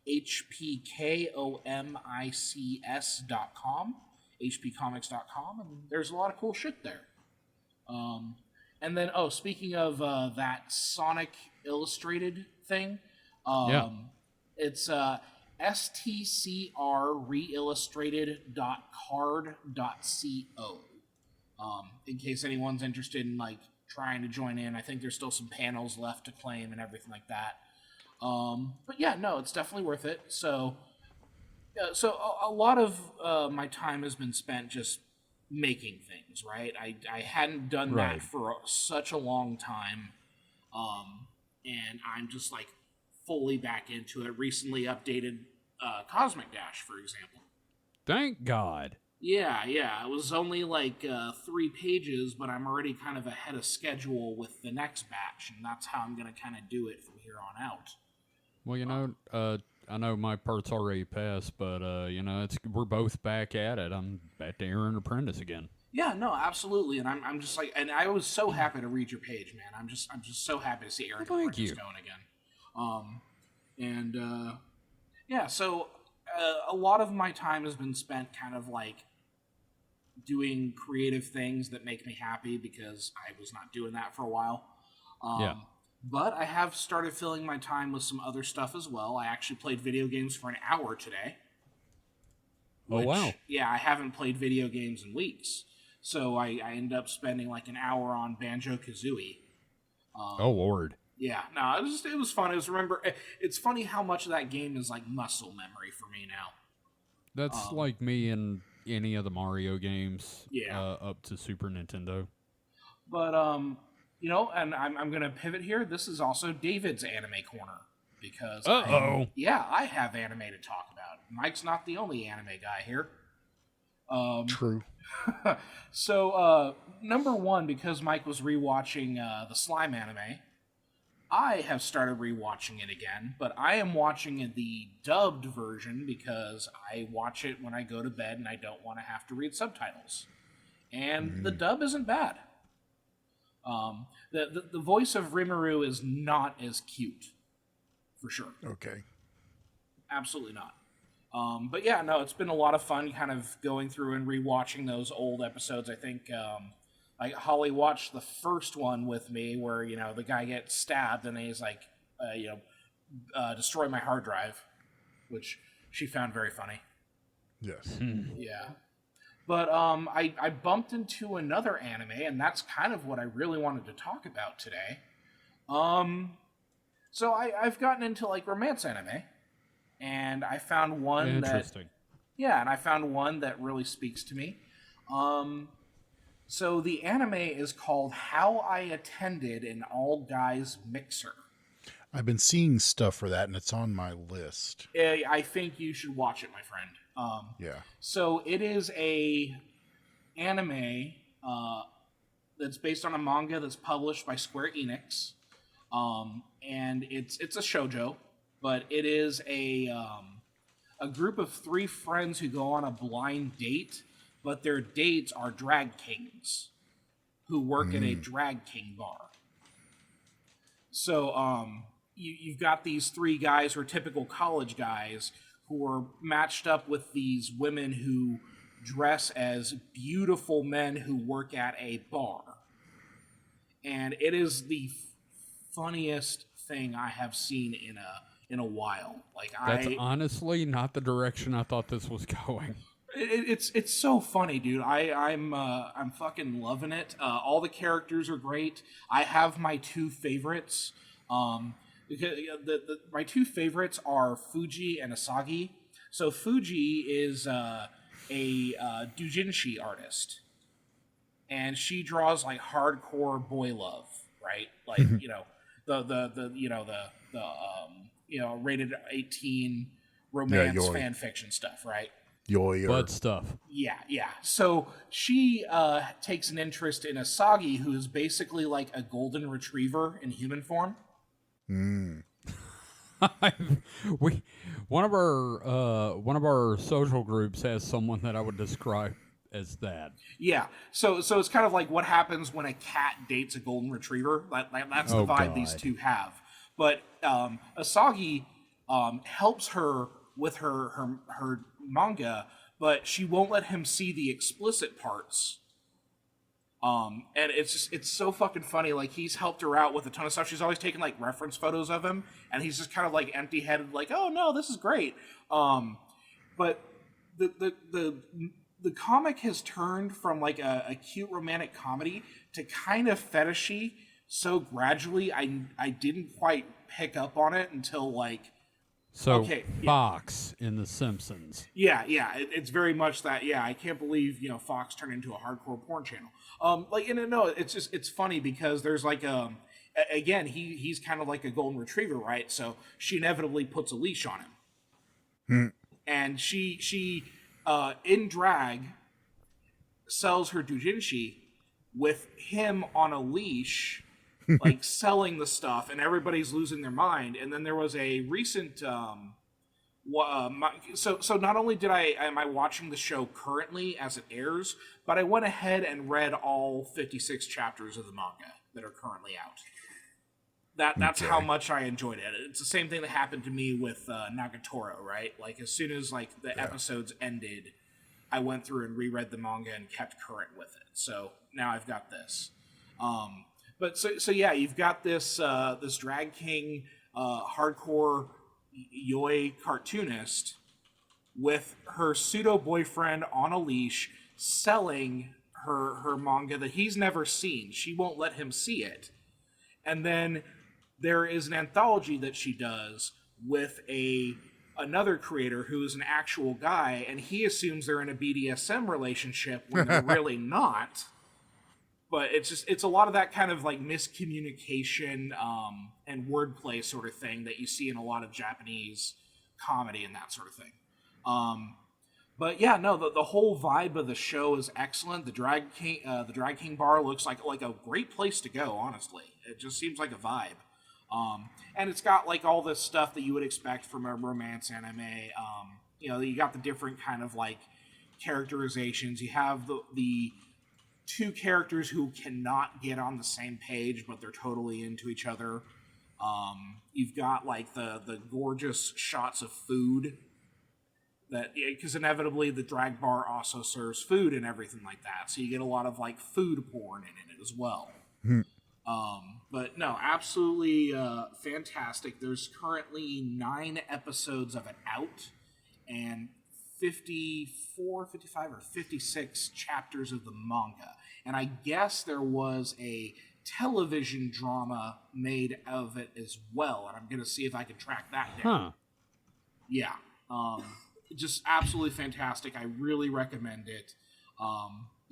hpkomics.com, hpcomics.com, and there's a lot of cool shit there. And then, speaking of that Sonic Illustrated thing, Yeah. it's stcrreillustrated.card.co. In case anyone's interested in like trying to join in, I think there's still some panels left to claim and everything like that. But yeah, no, it's definitely worth it. So a lot of my time has been spent just making things, right? I hadn't done Right. that for such a long time, and I'm just like fully back into it. Recently updated Cosmic Dash, for example. Thank God. Yeah. It was only like 3 pages, but I'm already kind of ahead of schedule with the next batch, and that's how I'm going to kind of do it from here on out. Well, I know my part's already passed, but we're both back at it. I'm back to Aaron Apprentice again. Yeah, no, absolutely, and I'm just like, and I was so happy to read your page, man. I'm just so happy to see Aaron Apprentice going again. Yeah, so a lot of my time has been spent kind of like doing creative things that make me happy because I was not doing that for a while. Yeah. But I have started filling my time with some other stuff as well. I actually played video games for an hour today. Oh, wow. Yeah, I haven't played video games in weeks. So I ended up spending like an hour on Banjo-Kazooie. Oh, Lord. Yeah, no, it was fun. It's funny how much of that game is like muscle memory for me now. That's like me in any of the Mario games Yeah. up to Super Nintendo. But, and I'm going to pivot here. This is also David's Anime Corner. Because, I have anime to talk about. Mike's not the only anime guy here. True. So, number one, because Mike was rewatching the Slime anime, I have started rewatching it again, but I am watching the dubbed version because I watch it when I go to bed and I don't want to have to read subtitles. And the dub isn't bad. The voice of Rimuru is not as cute, for sure. Okay. Absolutely not. But yeah, no, it's been a lot of fun kind of going through and rewatching those old episodes. I think like Holly watched the first one with me where, the guy gets stabbed and then he's like, destroy my hard drive, which she found very funny. Yes. Yeah. But I bumped into another anime, and that's kind of what I really wanted to talk about today. So I've gotten into like romance anime, and I found one Interesting. and I found one that really speaks to me. So the anime is called How I Attended an All Guys Mixer. I've been seeing stuff for that, and it's on my list. I think you should watch it, my friend. Yeah. So it is a anime that's based on a manga that's published by Square Enix, and it's a shoujo, but it is a group of 3 friends who go on a blind date, but their dates are drag kings who work at a drag king bar. So you've got these 3 guys who are typical college guys who are matched up with these women who dress as beautiful men who work at a bar. And it is the funniest thing I have seen in a while. Like That's honestly not the direction I thought this was going. It's so funny, dude. I'm fucking loving it. All the characters are great. I have my 2 favorites. Because my 2 favorites are Fuji and Asagi. So Fuji is a doujinshi artist, and she draws like hardcore boy love, right? Like the rated 18 romance yoi. fan fiction stuff, right? Yoy. Bud stuff. Yeah. So she takes an interest in Asagi, who is basically like a golden retriever in human form. One of our social groups has someone that I would describe as that. Yeah. So it's kind of like what happens when a cat dates a golden retriever. That's the vibe these two have. But Asagi helps her with her manga, but she won't let him see the explicit parts. And it's so fucking funny. Like, he's helped her out with a ton of stuff. She's always taken like reference photos of him, and he's just kind of like empty-headed, like, "Oh no, this is great." But the comic has turned from like a cute romantic comedy to kind of fetishy so gradually. I didn't quite pick up on it until like. So Fox in The Simpsons. Yeah, it's very much that. Yeah, I can't believe Fox turned into a hardcore porn channel. It's funny because there's like again he's kind of like a golden retriever, right? So she inevitably puts a leash on him, and she in drag sells her doujinshi with him on a leash. Like selling the stuff, and everybody's losing their mind. And then there was a recent so not only am I watching the show currently as it airs, but I went ahead and read all 56 chapters of the manga that are currently out. That's how much I enjoyed it. It's the same thing that happened to me with Nagatoro, right? Like, as soon as like the episodes ended, I went through and reread the manga and kept current with it. So now I've got this. But so yeah, you've got this this drag king, hardcore yoi cartoonist with her pseudo boyfriend on a leash, selling her manga that he's never seen. She won't let him see it, and then there is an anthology that she does with another creator who is an actual guy, and he assumes they're in a BDSM relationship when they're really not. But it's a lot of that kind of like miscommunication and wordplay sort of thing that you see in a lot of Japanese comedy and that sort of thing. But yeah, no, the whole vibe of the show is excellent. The Drag King bar looks like a great place to go. Honestly, it just seems like a vibe. And it's got like all this stuff that you would expect from a romance anime. You got the different kind of like characterizations. You have the two characters who cannot get on the same page, but they're totally into each other. You've got like the gorgeous shots of food because inevitably the drag bar also serves food and everything like that. So you get a lot of like food porn in it as well. But no, absolutely fantastic. There's currently 9 episodes of it out, and 54, 55, or 56 chapters of the manga. And I guess there was a television drama made of it as well, and I'm going to see if I can track that down. Yeah. Just absolutely fantastic. I really recommend it.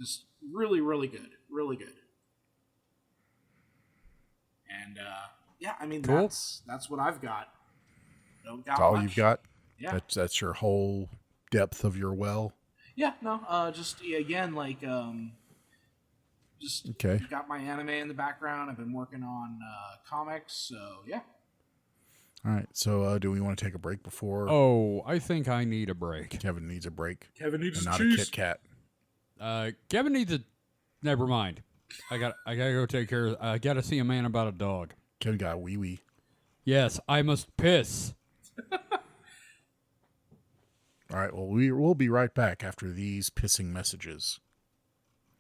Just really, really good. Really good. And, yeah, I mean, cool. That's what I've got. Don't got That's all much. you've got? Yeah. That's your whole depth of your well? Yeah, no, just, again, like, just got my anime in the background. I've been working on comics, so, yeah. All right, so do we want to take a break before? Oh, I think I need a break. Kevin needs a break. Kevin needs not cheese. a Kit Kat. Kevin needs a... Never mind. I gotta go take care of... I gotta see a man about a dog. Kevin got a wee-wee. Yes, I must piss. All right, well, we'll be right back after these pissing messages.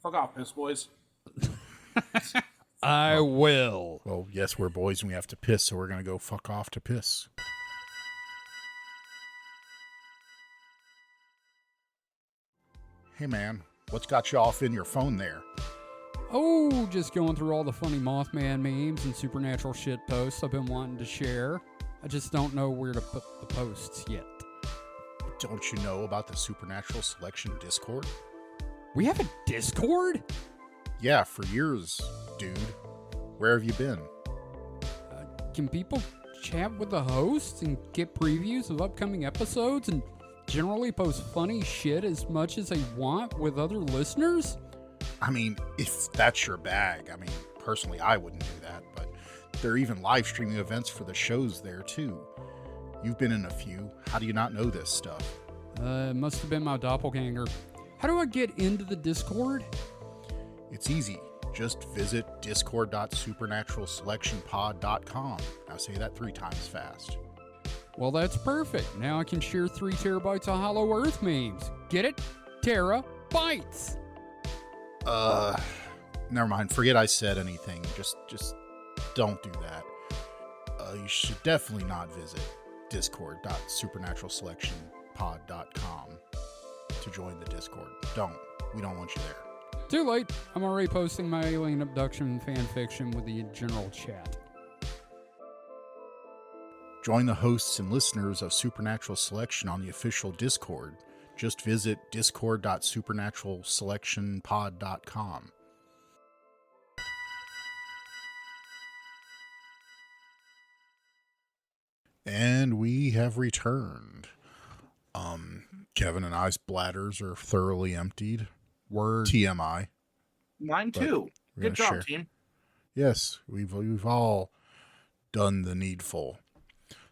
Fuck off, piss boys. I will. Well, yes, we're boys and we have to piss, so we're going to go fuck off to piss. Hey, man, what's got you off in your phone there? Oh, just going through all the funny Mothman memes and supernatural shit posts I've been wanting to share. I just don't know where to put the posts yet. Don't you know about the Supernatural Selection Discord? We have a Discord? Yeah, for years, dude. Where have you been? Can people chat with the hosts and get previews of upcoming episodes and generally post funny shit as much as they want with other listeners? I mean, if that's your bag, I mean, personally, I wouldn't do that, but there are even live streaming events for the shows there, too. You've been in a few. How do you not know this stuff? It must have been my doppelganger. How do I get into the Discord? It's easy. Just visit discord.supernaturalselectionpod.com. Now say that 3 times fast. Well, that's perfect. Now I can share 3 terabytes of Hollow Earth memes. Get it? Terabytes. Never mind. Forget I said anything. Just don't do that. You should definitely not visit discord.supernaturalselectionpod.com to join the Discord. We don't want you there. Too late. I'm already posting my alien abduction fan fiction with the general chat. Join the hosts and listeners of Supernatural Selection on the official Discord. Just visit discord.supernaturalselectionpod.com. And we have returned. Kevin and I's bladders are thoroughly emptied. Word. TMI. Mine too. Good job, team. Yes, we've all done the needful.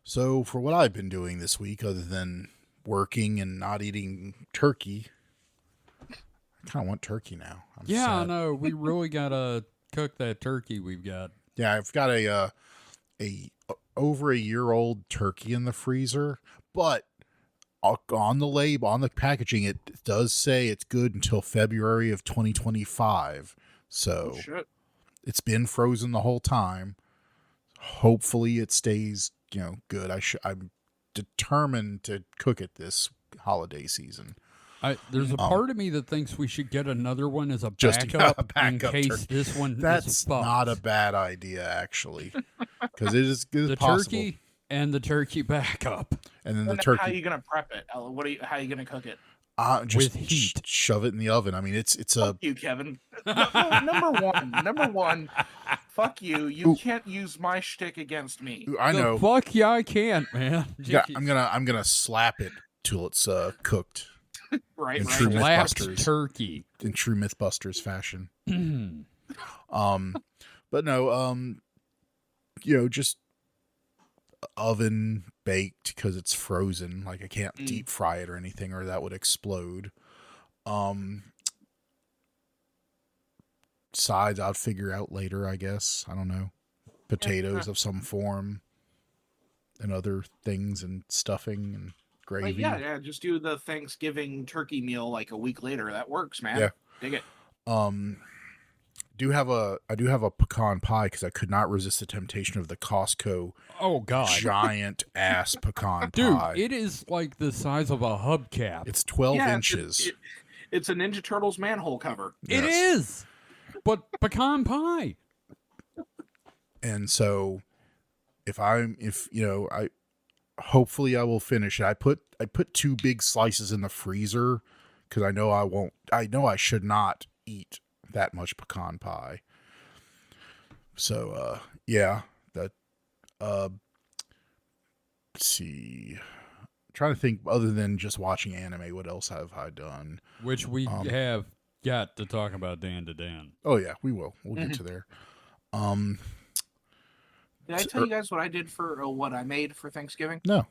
So for what I've been doing this week, other than working and not eating turkey, I kind of want turkey now. I know. We really gotta cook that turkey we've got. Yeah, I've got a over a year old turkey in the freezer, but on the label, on the packaging, it does say it's good until February of 2025. So it's been frozen the whole time. Hopefully it stays, good. I'm determined to cook it this holiday season. There's a part of me that thinks we should get another one as a backup, in case turkey. This one That's is fucked. not a bad idea, actually, because it is the possible. Turkey and the turkey backup, and then the turkey. How are you gonna prep it? How are you gonna cook it? Just with heat. Shove it in the oven. I mean, it's Fuck you, Kevin. Number one. Fuck you. You can't use my shtick against me. I know. Fuck yeah, I can't, man. Yeah, I'm gonna slap it till it's cooked. Right. True Mythbusters turkey in true Mythbusters fashion. But no, just oven baked because it's frozen. Like I can't deep fry it or anything, or that would explode. Sides I'll figure out later, I guess. I don't know. Potatoes of some form, and other things, and stuffing and gravy. Yeah. Just do the Thanksgiving turkey meal like a week later. That works, man. Yeah. Dig it. I do have a pecan pie because I could not resist the temptation of the Costco giant ass pecan pie. Dude, it is like the size of a hubcap. It's 12 inches. It's a Ninja Turtles manhole cover. It is, but pecan pie. And so, hopefully I will finish it. I put 2 big slices in the freezer because I know I should not eat that much pecan pie. So let's see. I'm trying to think, other than just watching anime, what else have I done? Which we have got to talk about Dandadan. Oh yeah, we will. We'll get to there. Did I tell you guys what I did for what I made for Thanksgiving? No.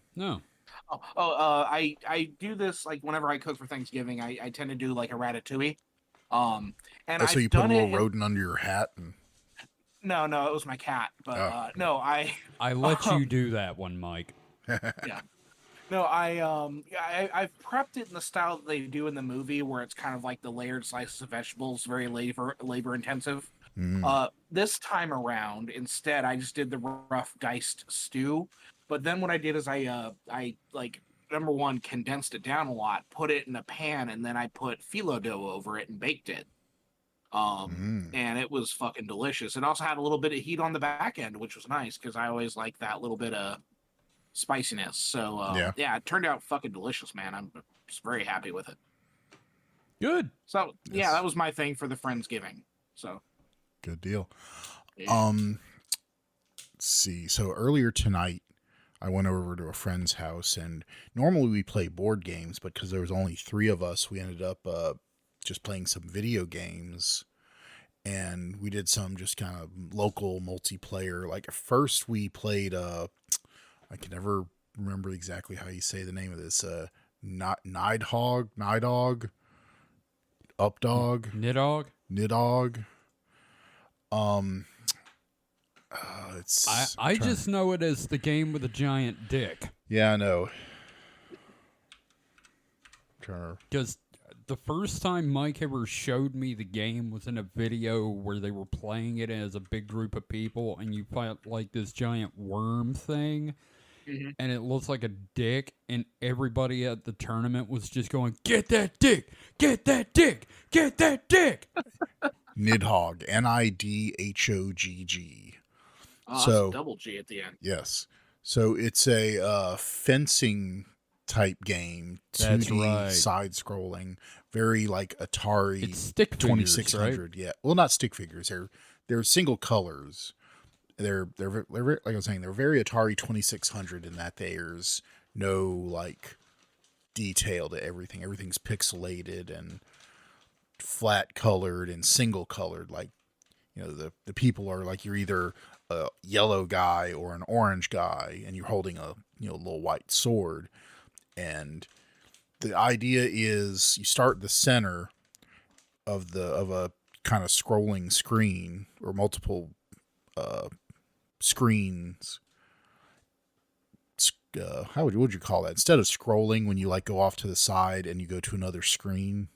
I do this like whenever I cook for Thanksgiving. I tend to do like a ratatouille. And so you put a little rodent under your hat? And... No, it was my cat. But no, I let you do that one, Mike. Yeah. No, I've prepped it in the style that they do in the movie, where it's kind of like the layered slices of vegetables, very labor intensive. This time around, instead, I just did the rough diced stew. But then what I did is I number one, condensed it down a lot, put it in a pan, and then I put phyllo dough over it and baked it. And it was fucking delicious. It also had a little bit of heat on the back end, which was nice because I always like that little bit of spiciness. So it turned out fucking delicious, man. I'm just very happy with it. Good. So that was my thing for the Friendsgiving. So good deal. Yeah. Let's see. So earlier tonight, I went over to a friend's house, and normally we play board games, but because there was only 3 of us, we ended up just playing some video games. And we did some just kind of local multiplayer. Like at first we played I can never remember exactly how you say the name of this. Not Nidhogg, Updog, Nidhogg. It's I just know it as the game with a giant dick. Yeah, I know. Because the first time Mike ever showed me the game was in a video where they were playing it as a big group of people, and you fight like this giant worm thing, and it looks like a dick, and everybody at the tournament was just going, "Get that dick! Get that dick! Get that dick!" Nidhogg, Nidhogg. Oh, So that's a double G at the end. yes, so it's a fencing type game, 2D That's right. side-scrolling, very like Atari. It's stick figures, 2600. right? Yeah, well, not stick figures. They're single colors. They're like I was saying, they're very Atari 2600 in that there's no like detail to everything. Everything's pixelated and flat colored and single colored. Like, you know, the people are like, you're either a yellow guy or an orange guy, and you're holding a, you know, little white sword. And the idea is you start at the center of a kind of scrolling screen, or multiple screens. How would you call that? Instead of scrolling, when you like go off to the side and you go to another screen.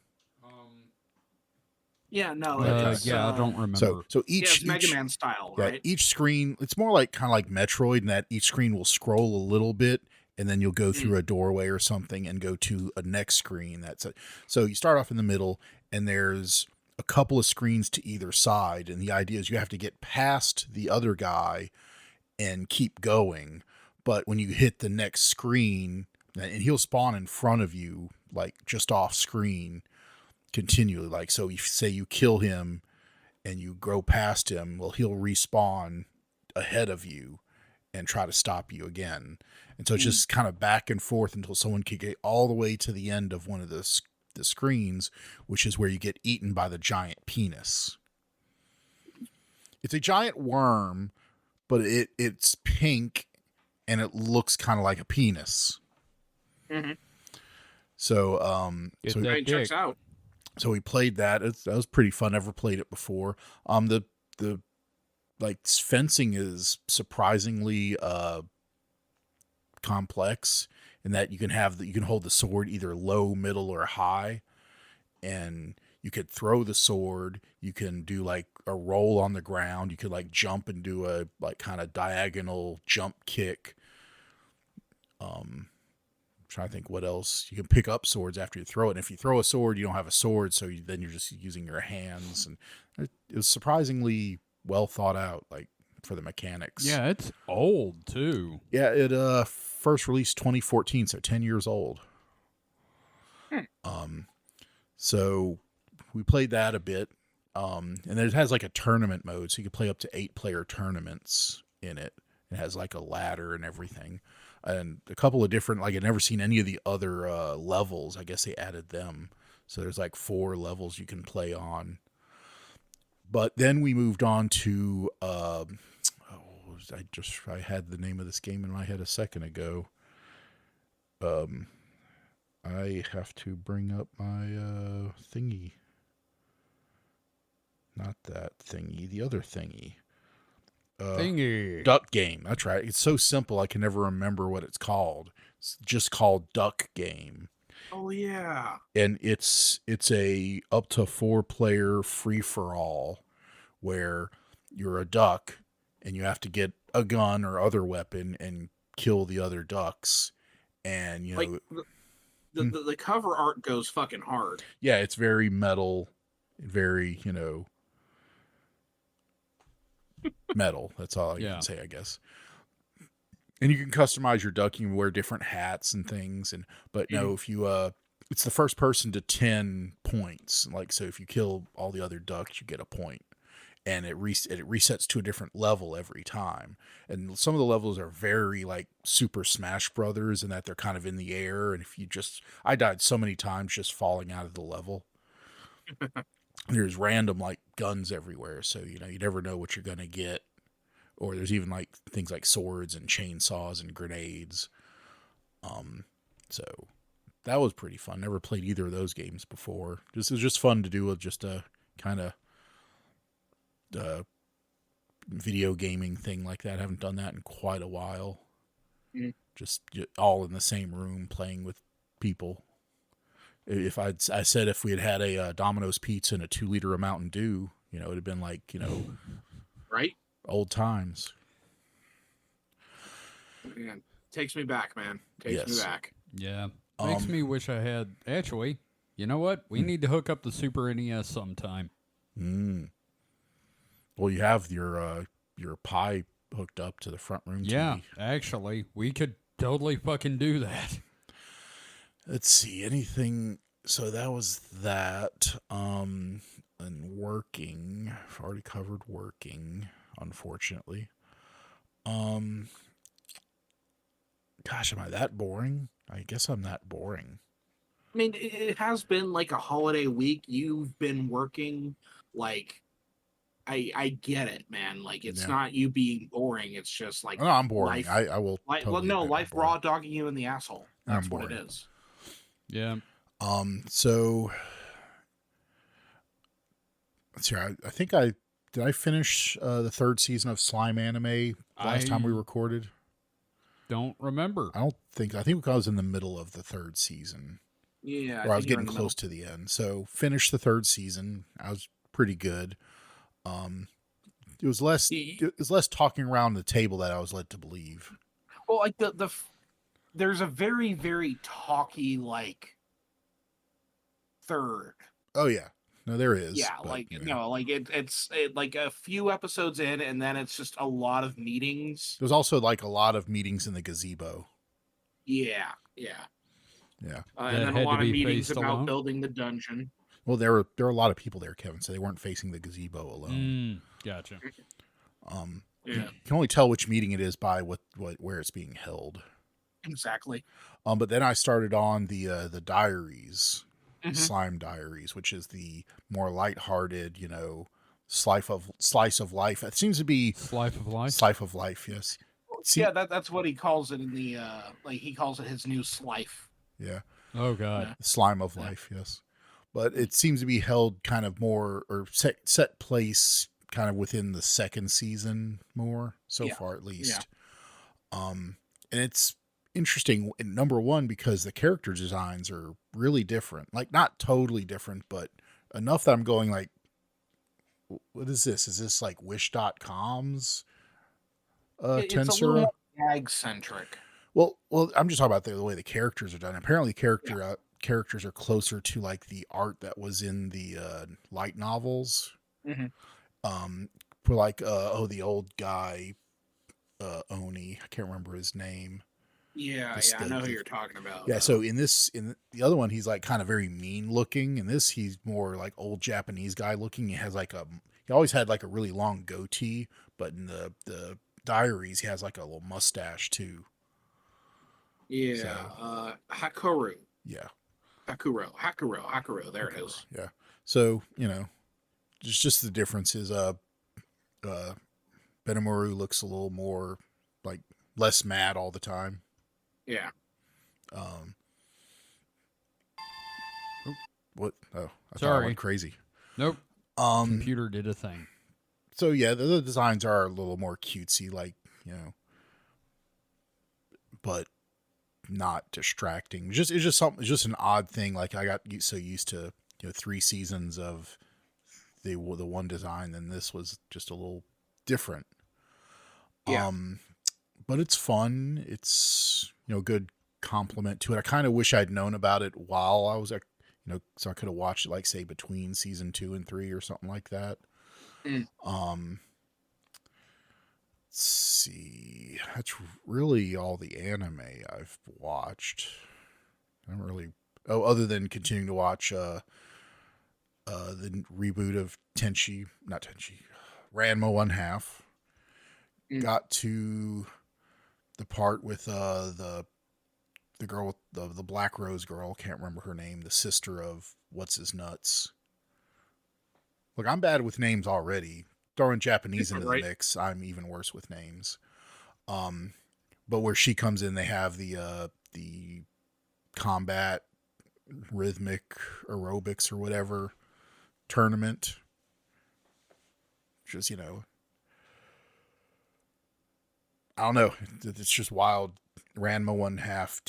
Yeah, no. I don't remember. So each it's Mega Man style, yeah, right? each screen, it's more like kind of like Metroid, in that each screen will scroll a little bit, and then you'll go through a doorway or something and go to a next screen. That's it. So you start off in the middle, and there's a couple of screens to either side, and the idea is you have to get past the other guy and keep going. But when you hit the next screen, and he'll spawn in front of you, like just off screen, continually. Like, so you say you kill him and you go past him, well, he'll respawn ahead of you and try to stop you again. And so it's just kind of back and forth until someone can get all the way to the end of one of the screens, which is where you get eaten by the giant penis. It's a giant worm, but it's pink and it looks kind of like a penis. Mm-hmm. So, It checks out. So we played that. That was pretty fun. Never played it before. The like fencing is surprisingly complex in that you can hold the sword either low, middle, or high, and you could throw the sword. You can do like a roll on the ground. You could like jump and do a like kind of diagonal jump kick. Trying to think what else. You can pick up swords after you throw it, and if you throw a sword, you don't have a sword, so then you're just using your hands. And it was surprisingly well thought out, like for the mechanics. Yeah, it's old too. Yeah, it first released 2014, so 10 years old. So we played that a bit, and then it has like a tournament mode, so you can play up to 8-player tournaments in it. It has like a ladder and everything. And a couple of different, like I'd never seen any of the other levels. I guess they added them. So there's like 4 levels you can play on. But then we moved on to, I had the name of this game in my head a second ago. I have to bring up my thingy. Not that thingy, the other thingy. Thingy. Duck Game. That's right. It's so simple I can never remember what it's called. It's just called Duck Game. Oh yeah. And it's a up to 4-player free for all where you're a duck and you have to get a gun or other weapon and kill the other ducks. And you know, like the cover art goes fucking hard. Yeah, it's very metal, very, you know, metal. That's all I can say, I guess. And you can customize your duck. You can wear different hats and things. But no, if you it's the first person to 10 points. Like, so if you kill all the other ducks, you get a point. and it resets to a different level every time. And some of the levels are very like Super Smash Brothers, in that they're kind of in the air. And if you just, I died so many times just falling out of the level. There's random like guns everywhere, so you never know what you're gonna get. Or there's even like things like swords and chainsaws and grenades. So that was pretty fun. Never played either of those games before. It was just fun to do with just a kind of video gaming thing like that. I haven't done that in quite a while. Mm. Just all in the same room playing with people. If I said if we had a Domino's pizza and a 2-liter of Mountain Dew, it would have been like, Right? old times. Man, takes me back, man. Takes me Yes. back. Yeah. Makes me wish I had. Actually, you know what? We need to hook up the Super NES sometime. Well, you have your Pi hooked up to the front room Yeah, TV. actually, we could totally fucking do that. Let's see, anything. So that was that. And working. I've already covered working, unfortunately. Gosh, am I that boring? I guess I'm that boring. I mean, it has been like a holiday week. You've been working, like, I get it, man. Like, it's Yeah. not you being boring. It's just like No, I'm boring. life. I will. Totally admit I'm Life boring. raw dogging you in the asshole. That's I'm what it boring. is. Yeah. So let's see. I think did I finish the 3rd season of Slime Anime last time we recorded? Don't remember. I think I was in the middle of the 3rd season. Yeah, Or I was getting close to the end. So finished the 3rd season. I was pretty good. It was less talking around the table that I was led to believe. Well, like there's a very, very talky like third. Oh yeah, no, there is. Yeah, but, like it's like a few episodes in, and then it's just a lot of meetings. There's also like a lot of meetings in the gazebo. Yeah. And then a had lot to of be meetings faced about alone? building the dungeon. Well, there were a lot of people there, Kevin, so they weren't facing the gazebo alone. Gotcha. Yeah, You can only tell which meeting it is by where it's being held. exactly. But then I started on the diaries, Mhm. Slime Diaries, which is the more lighthearted, slice of life. It seems to be Slice of life. Slice of life. Yes. Yeah, that's what he calls it in the he calls it his new slife. Yeah. Oh god. Yeah. Slime of life. Yes. But it seems to be held kind of more or set place kind of within the 2nd season more so far at least. And it's interesting, number one, because the character designs are really different. Like not totally different, but enough that I'm going like, what is this? Is this like Wish.com's It's a Tensura? little more gag centric. Well, I'm just talking about the way the characters are done. Apparently, characters are closer to like the art that was in the light novels. For like the old guy Oni, I can't remember his name. Yeah, I know who you're talking about. Yeah, so in the other one, he's like kind of very mean looking. In this, he's more like old Japanese guy looking. He always had like a really long goatee, but in the diaries, he has like a little mustache too. Yeah, Hakuru. Yeah. Hakuro. There it is. Yeah. So, just the difference is Benamuru looks a little more like less mad all the time. Yeah. What? Oh, I thought I Sorry. went crazy. Nope. Computer did a thing. So yeah, the designs are a little more cutesy, like, but not distracting. It's just an odd thing. Like I got so used to 3 seasons of the one design, and this was just a little different. Yeah. But it's fun. It's good compliment to it. I kind of wish I'd known about it while I was so I could have watched it like say between season 2 and 3 or something like that. Let's see. That's really all the anime I've watched. I don't really. Oh, other than continuing to watch the reboot of Tenchi, not Tenchi, Ranma one half. Mm. Got to the part with the girl with the Black Rose girl. Can't remember her name. The sister of what's his nuts. Look, I'm bad with names already. Throwing Japanese into the mix, I'm even worse with names. But where she comes in, they have the combat rhythmic aerobics or whatever tournament. Just, I don't know. It's just wild. Ranma one half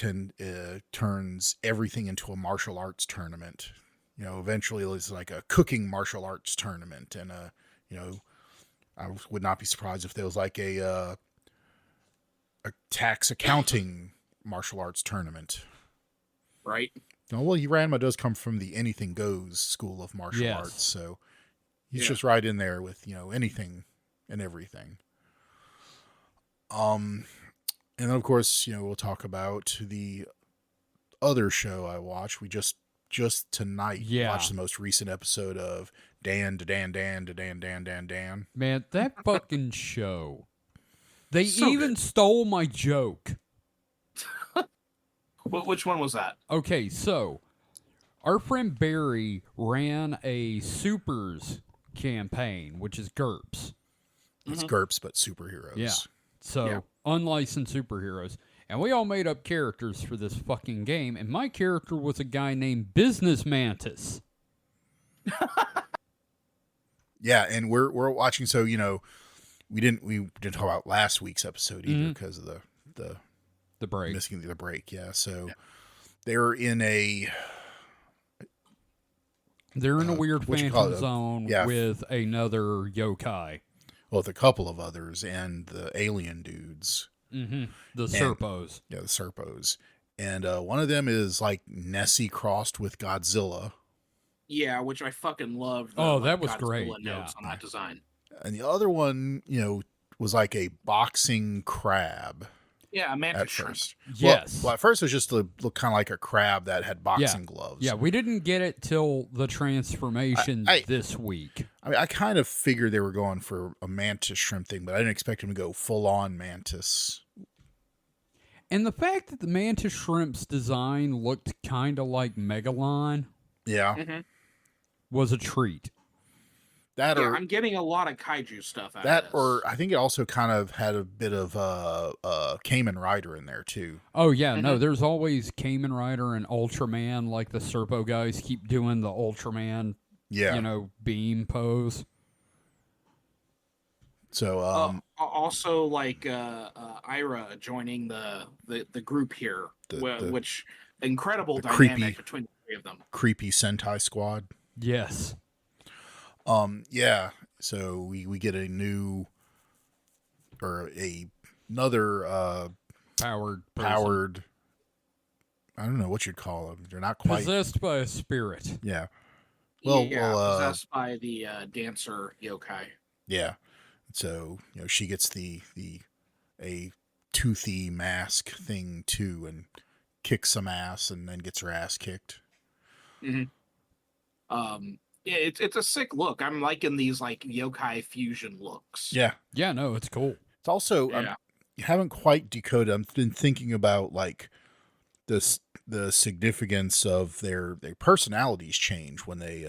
turns everything into a martial arts tournament. Eventually it's like a cooking martial arts tournament, and I would not be surprised if there was like a tax accounting martial arts tournament. Right. Well, Ranma does come from the Anything Goes school of martial arts, so he's just right in there with anything and everything. And then of course we'll talk about the other show I watched. We just tonight watched the most recent episode of Dan. Man, that fucking show. They So even good. stole my joke. Which one was that? Okay, so our friend Barry ran a Supers campaign, which is GURPS. It's GURPS, but superheroes. Yeah. So, unlicensed superheroes. And we all made up characters for this fucking game, and my character was a guy named Business Mantis. Yeah, and we're watching, so we didn't talk about last week's episode either because of the break. Missing the break, yeah. So they're in a weird phantom zone with another yokai. Well, with a couple of others and the alien dudes. Mm-hmm. The Serpos. Yeah, the Serpos. And one of them is like Nessie crossed with Godzilla. Yeah, which I fucking loved. That was Godzilla great. notes on that design. And the other one, was like a boxing crab. Yeah, a mantis at shrimp. first. Yes. Well, at first it was just look kind of like a crab that had boxing gloves. Yeah, we didn't get it till the transformation this week. I mean, I kind of figured they were going for a mantis shrimp thing, but I didn't expect them to go full on mantis. And the fact that the mantis shrimp's design looked kind of like Megalon was a treat. I'm getting a lot of kaiju stuff out of this. Or I think it also kind of had a bit of Kamen Rider in there too. Oh yeah, no, there's always Kamen Rider and Ultraman, like the Serpo guys keep doing the Ultraman, beam pose. So also like Ira joining the group here, which incredible dynamic between the three of them. Creepy Sentai Squad. Yes. So we get a new another powered. I don't know what you'd call them. They're not quite possessed by a spirit. Yeah. Possessed by the dancer yokai. Yeah. So she gets a toothy mask thing too, and kicks some ass, and then gets her ass kicked. Mm-hmm. Yeah, it's a sick look. I'm liking these like yokai fusion looks. Yeah. Yeah, no, it's cool. It's also you haven't quite decoded. I've been thinking about like the significance of their personalities change when they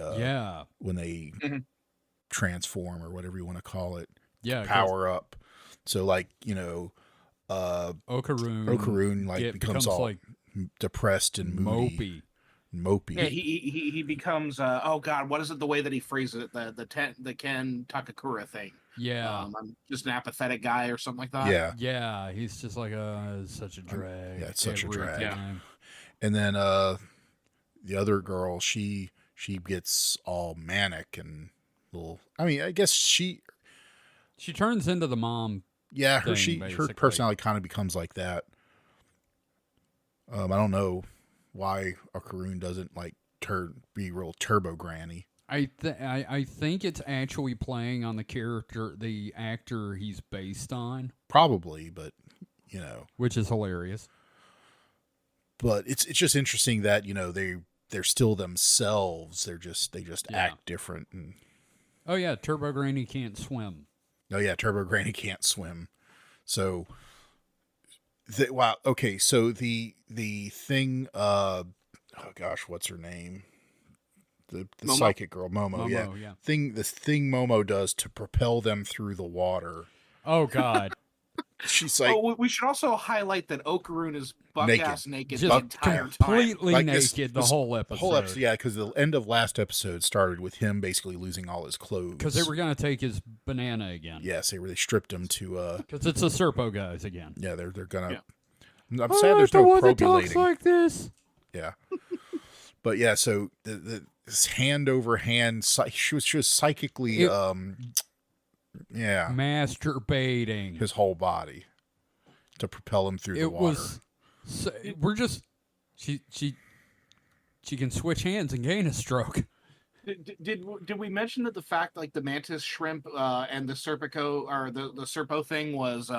transform or whatever you want to call it. Yeah, power up. So like Okaroon like becomes all like depressed and moody. Mopey. Yeah, he becomes oh god, what is it? The way that he phrases it, the Ken Takakura thing. Yeah, I'm just an apathetic guy or something like that. Yeah, he's just like it's such a drag. Yeah, it's such a drag. Time. And then the other girl, she gets all manic and little. I mean, I guess she turns into the mom. Yeah, her personality kind of becomes like that. I don't know why Okaroon doesn't like be real turbo granny. I think it's actually playing on the actor he's based on. Probably, but which is hilarious. But it's just interesting that they're still themselves. They just act different. And oh yeah, Turbo Granny can't swim. Oh yeah, Turbo Granny can't swim. So, wow. Okay, so the thing. Oh gosh, what's her name? The Momo? psychic girl, Momo. Yeah. Momo, yeah. This thing Momo does to propel them through the water. Oh God. She's like we should also highlight that Okarun is buck-ass naked the Just entire time. completely like naked the whole episode. Whole episode, yeah, because the end of last episode started with him basically losing all his clothes. Because they were going to take his banana again. Yes, they stripped him to. Because it's the Serpo guys again. Yeah, they're gonna. Yeah. I'm sad there's no one that probulating. talks like this. Yeah, but yeah, so this hand over hand, she was psychically, Masturbating. his whole body to propel him through the water. We're just she can switch hands and gain a stroke. Did we mention that the fact like the mantis shrimp and the Serpico or the Serpo thing was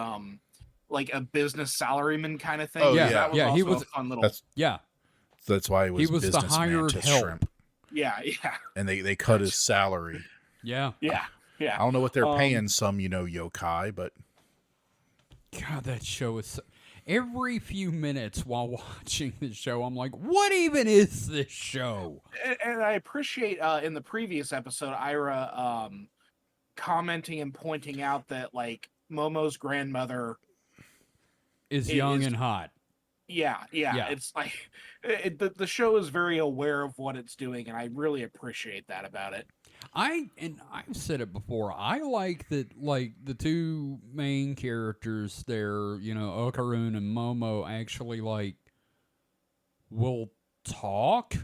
like a business salaryman kind of thing? Oh, yeah, that was yeah, also he was a fun little. That's why it was. He was the business hired mantis help. shrimp. Yeah. And they cut his salary. Yeah. Yeah. I don't know what they're paying some, yokai, but God, that show is. Every few minutes while watching the show, I'm like, what even is this show? And I appreciate in the previous episode, Ira commenting and pointing out that like Momo's grandmother Is young and hot. Yeah. It's like the show is very aware of what it's doing, and I really appreciate that about it. I've said it before. I like that, like the two main characters there, Okarun and Momo, actually like will talk,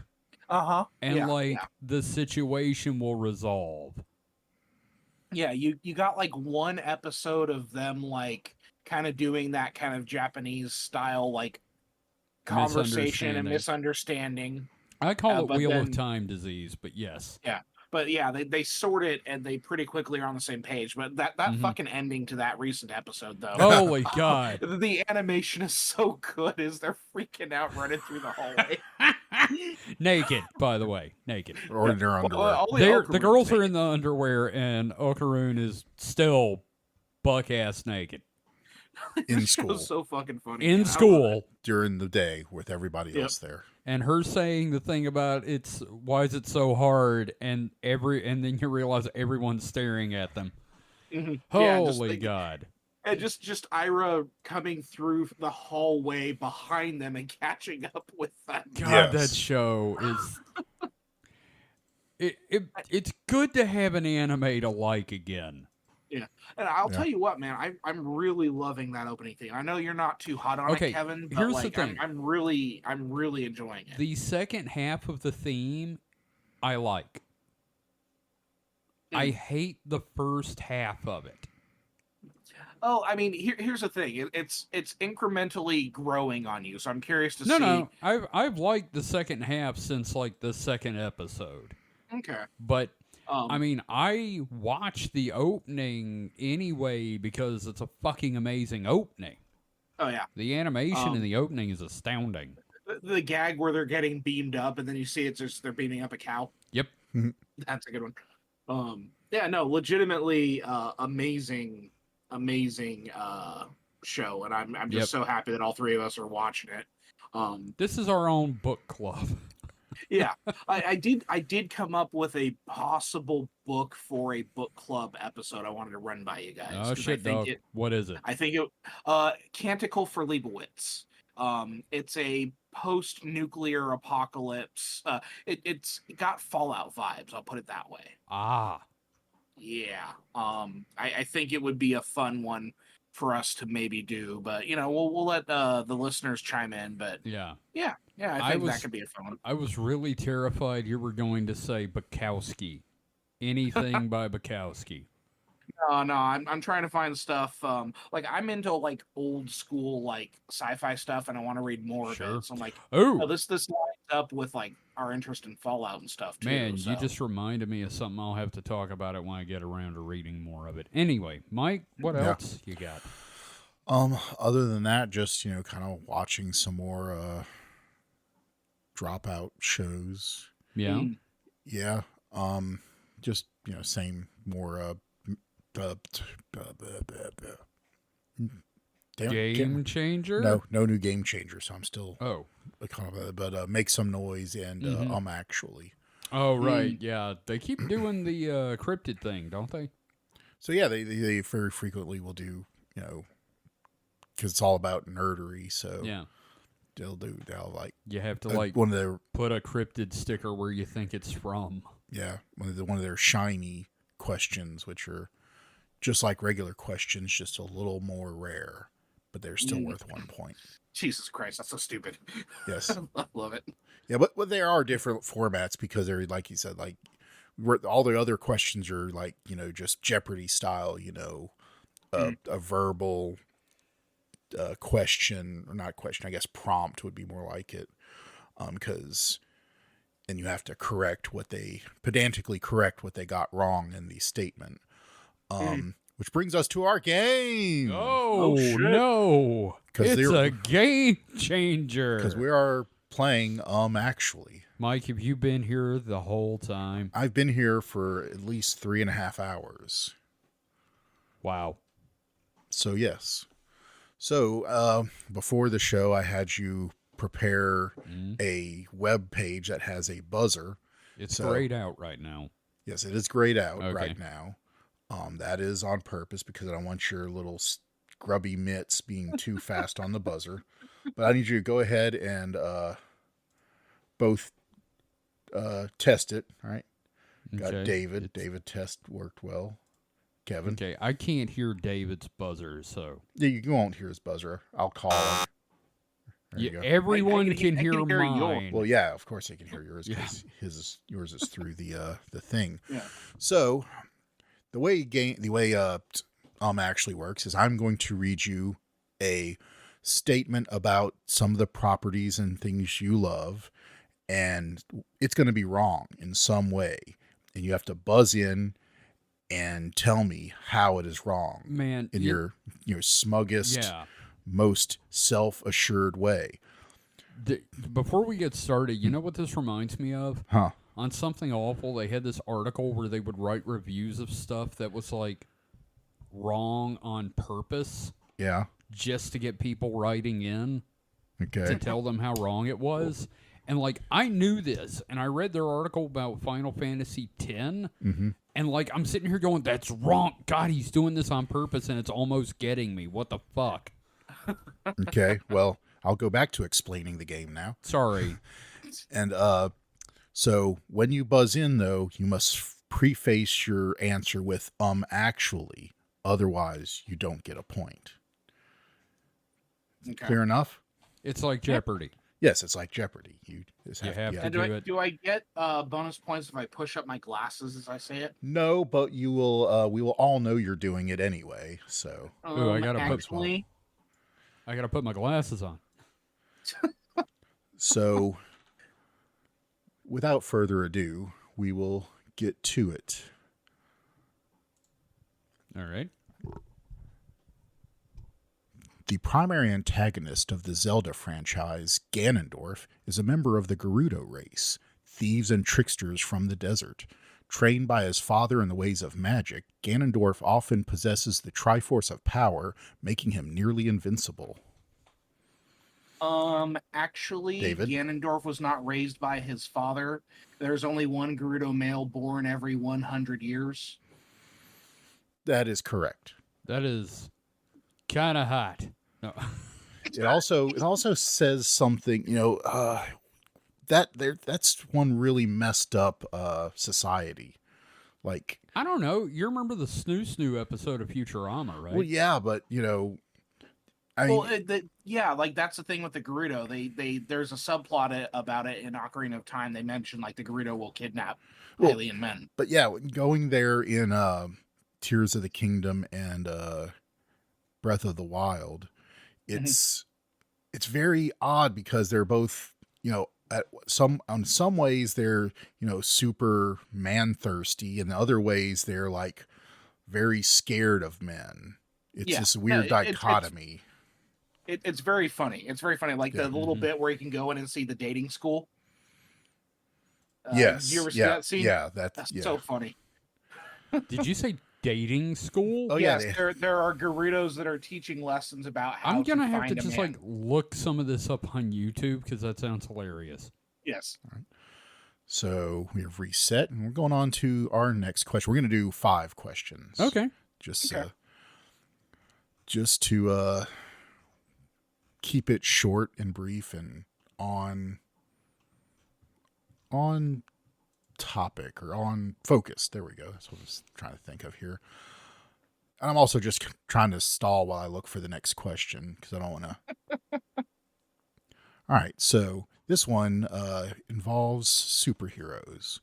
and the situation will resolve. Yeah, you got like one episode of them like kind of doing that kind of Japanese style like conversation and misunderstanding. I call it Wheel of then, Time disease, but yes. Yeah. But yeah, they sort it and they pretty quickly are on the same page. But that fucking ending to that recent episode though. Holy God. The animation is so good as they're freaking out running through the hallway. Naked, by the way. Naked. Or in their underwear. The girls are in the underwear and Okarun is still buck-ass naked. In school. So fucking funny. In school. During the day with everybody else there. And her saying the thing about why is it so hard, and then you realize everyone's staring at them. Mm-hmm. Holy God. And just Ira coming through the hallway behind them and catching up with them. God, that show is it's good to have an anime to like again. Yeah, and I'll tell you what, man, I'm really loving that opening theme. I know you're not too hot on it, Kevin, but here's like, the thing. I'm really enjoying it. The second half of the theme, I like. I hate the first half of it. Oh, I mean, here's the thing. It's incrementally growing on you, so I'm curious to see. No, I've liked the second half since like the second episode. Okay, but. I mean, I watch the opening anyway because it's a fucking amazing opening. Oh, yeah. The animation in the opening is astounding. The gag where they're getting beamed up and then you see they're beaming up a cow. Yep. That's a good one. Yeah, no, legitimately amazing show. And I'm just so happy that all three of us are watching it. This is our own book club. Yeah, I did come up with a possible book for a book club episode I wanted to run by you guys. Oh shit, dog. What is it? I think Canticle for Leibowitz. It's a post-nuclear apocalypse. It's got Fallout vibes, I'll put it that way. Ah. Yeah. I think it would be a fun one for us to maybe do, but we'll let the listeners chime in. But yeah, I think that could be a fun one. I was really terrified you were going to say Bukowski, anything by Bukowski. No, I'm trying to find stuff. Like I'm into like old school like sci-fi stuff, and I want to read more of it. So I'm like, this lines up with like our interest in Fallout and stuff too. Man, you just reminded me of something. I'll have to talk about it when I get around to reading more of it. Anyway, Mike, what else you got? Other than that, just kind of watching some more Dropout shows. Yeah. Yeah. Just same more uh, Game changer? no new game changer. So I'm still Oh. but make some noise and Mhm. actually. Oh, right. Yeah. They keep doing the cryptid thing, don't they? So yeah, they very frequently will do, because it's all about nerdery. So Yeah. they'll like You have to, one of their put a cryptid sticker where you think it's from. one of their shiny questions, which are just like regular questions, just a little more rare, but they're still worth 1 point. Jesus Christ, that's so stupid. Yes. I love it. Yeah, but there are different formats because they're, like you said, like all the other questions are like, just Jeopardy style, a verbal question, or not question, I guess prompt would be more like it. Because and you have to pedantically correct what they got wrong in the statement. Which brings us to our game. Oh, shit. no. 'Cause It's they're- a game changer. Because we are playing actually. Mike, have you been here the whole time? I've been here for at least 3.5 hours. Wow. So yes. So before the show, I had you prepare a web page that has a buzzer. It's grayed out right now. Yes, it is grayed out Okay. right now. That is on purpose because I don't want your little scrubby mitts being too fast on the buzzer. But I need you to go ahead and both test it. All right. Got Okay. David. David test worked well. Kevin. Okay, I can't hear David's buzzer, so. Yeah, you won't hear his buzzer. I'll call him. There you go. Everyone I can hear hear yours. mine. Well, yeah, of course they can hear yours because yours is through the thing. Yeah. So the way actually works is I'm going to read you a statement about some of the properties and things you love, and it's going to be wrong in some way, and you have to buzz in and tell me how it is wrong. Man, in your smuggest, yeah. most self-assured way. Before we get started, you know what this reminds me of? Huh. On Something Awful, they had this article where they would write reviews of stuff that was like wrong on purpose. Yeah. Just to get people writing in Okay. to tell them how wrong it was. And like, I knew this, and I read their article about Final Fantasy X, and like, I'm sitting here going, that's wrong. God, he's doing this on purpose, and it's almost getting me. What the fuck? Okay. Well, I'll go back to explaining the game now. Sorry. And so when you buzz in, though, you must preface your answer with actually. Otherwise, you don't get a point. Okay. Clear enough? It's like Jeopardy. Yes, it's like Jeopardy. You have to And do it. do I get bonus points if I push up my glasses as I say it? No, but you will. We will all know you're doing it anyway. So Ooh, I gotta actually. I gotta put my glasses on. So, without further ado, we will get to it. All right. The primary antagonist of the Zelda franchise, Ganondorf, is a member of the Gerudo race, thieves and tricksters from the desert. Trained by his father in the ways of magic, Ganondorf often possesses the Triforce of power, making him nearly invincible. Actually, David? Ganondorf was not raised by his father. There's only one Gerudo male born every 100 years. That is correct. That is kind of hot. No. It also says something, that's one really messed up society. Like, I don't know. You remember the Snoo Snoo episode of Futurama, right? well, yeah, but Like that's the thing with the Gerudo. There's a subplot about it in Ocarina of Time. They mention like the Gerudo will kidnap alien men. But yeah, going there in Tears of the Kingdom and Breath of the Wild, it's very odd because they're both, in some ways they're, super man thirsty, and in other ways they're like very scared of men. It's this weird dichotomy. It's very funny. It's very funny. Like the little bit where you can go in and see the dating school. Yes. You ever see that scene? Yeah. That's so funny. Did you say dating school? Oh yeah, Yes, there are Gerudos that are teaching lessons about how I'm gonna to have to find a just man. like look some of this up on YouTube because that sounds hilarious. Yes. so we have reset, and we're going on to our next question. We're going to do 5 questions. Okay. Just Okay. just to keep it short and brief and on topic or on focus. There we go. That's what I was trying to think of here. And I'm also just trying to stall while I look for the next question because I don't want to. All right. So this one involves superheroes.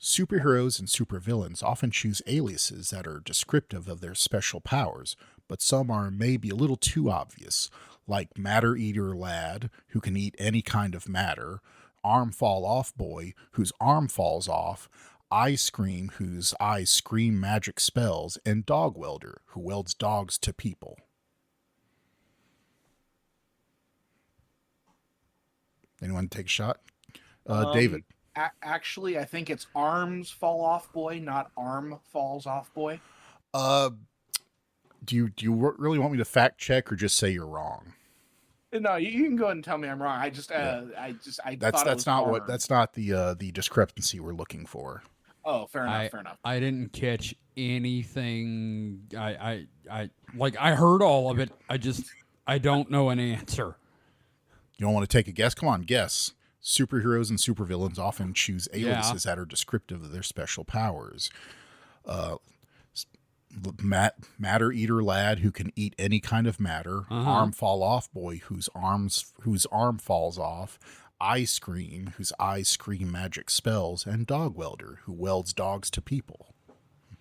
Superheroes and supervillains often choose aliases that are descriptive of their special powers, but some are maybe a little too obvious, like Matter Eater Lad, who can eat any kind of matter, Arm Fall Off Boy, whose arm falls off, Eye Scream, whose eyes scream magic spells, and Dog Welder, who welds dogs to people. Anyone take a shot? David. Actually, I think it's Arms Fall Off Boy, not Arm Falls Off Boy. Do you really want me to fact check or just say you're wrong? No, you can go ahead and tell me I'm wrong. I just I thought it was Arm. That's not the discrepancy we're looking for. Oh, fair enough. I didn't catch anything. I heard all of it. I don't know an answer. You don't want to take a guess? Come on, guess. Superheroes and supervillains often choose aliases that are descriptive of their special powers. Matter Eater Lad, who can eat any kind of matter. Arm Fall Off Boy, whose arm falls off. Eye Scream, whose eyes scream magic spells, and Dog Welder, who welds dogs to people.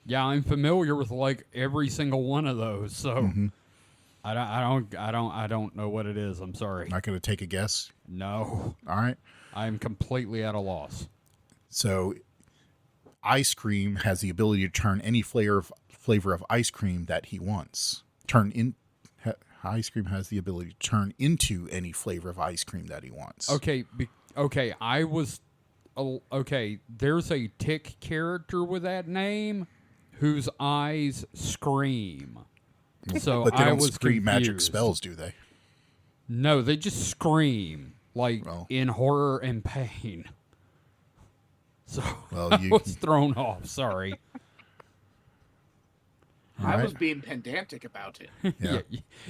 Yeah, I'm familiar with like every single one of those, so I don't know what it is. I'm sorry. Not going to take a guess? No. All right. I'm completely at a loss. So, Ice Cream has the ability to turn any flavor of ice cream that he wants. Ice Cream has the ability to turn into any flavor of ice cream that he wants. Okay, there's a Tick character with that name whose eyes scream. So But they I don't was scream magic confused. spells, do they? No, they just scream like in horror and pain. So I was thrown off. Sorry. I was being pedantic about it. Yeah.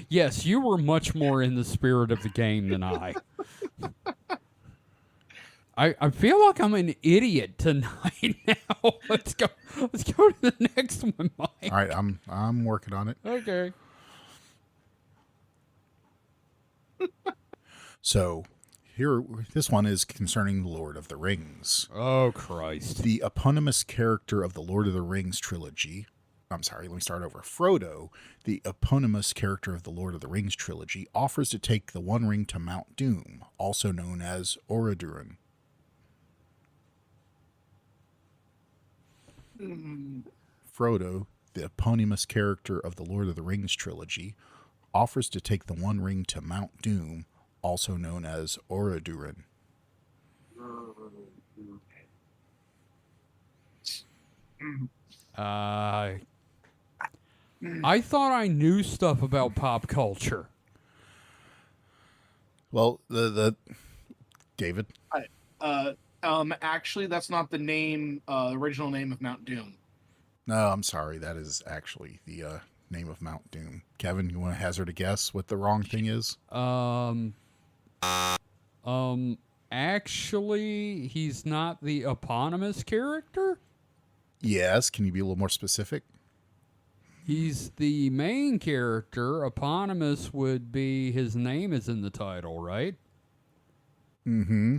Yes, you were much more in the spirit of the game than I. I feel like I'm an idiot tonight now. Let's go to the next one, Mike. All right, I'm working on it. Okay. So, this one is concerning the Lord of the Rings. Oh, Christ. The eponymous character of the Lord of the Rings trilogy. I'm sorry, let me start over. Frodo, the eponymous character of the Lord of the Rings trilogy, offers to take the One Ring to Mount Doom, also known as Oradurin. Frodo, the eponymous character of the Lord of the Rings trilogy, offers to take the One Ring to Mount Doom, also known as Oradurin. I thought I knew stuff about pop culture. Well, the David. Actually, that's not the name, original name of Mount Doom. No, I'm sorry. That is actually the name of Mount Doom. Kevin, you want to hazard a guess what the wrong thing is? Actually, he's not the eponymous character. Yes. Can you be a little more specific? He's the main character. Eponymous would be his name is in the title, right? Mm-hmm.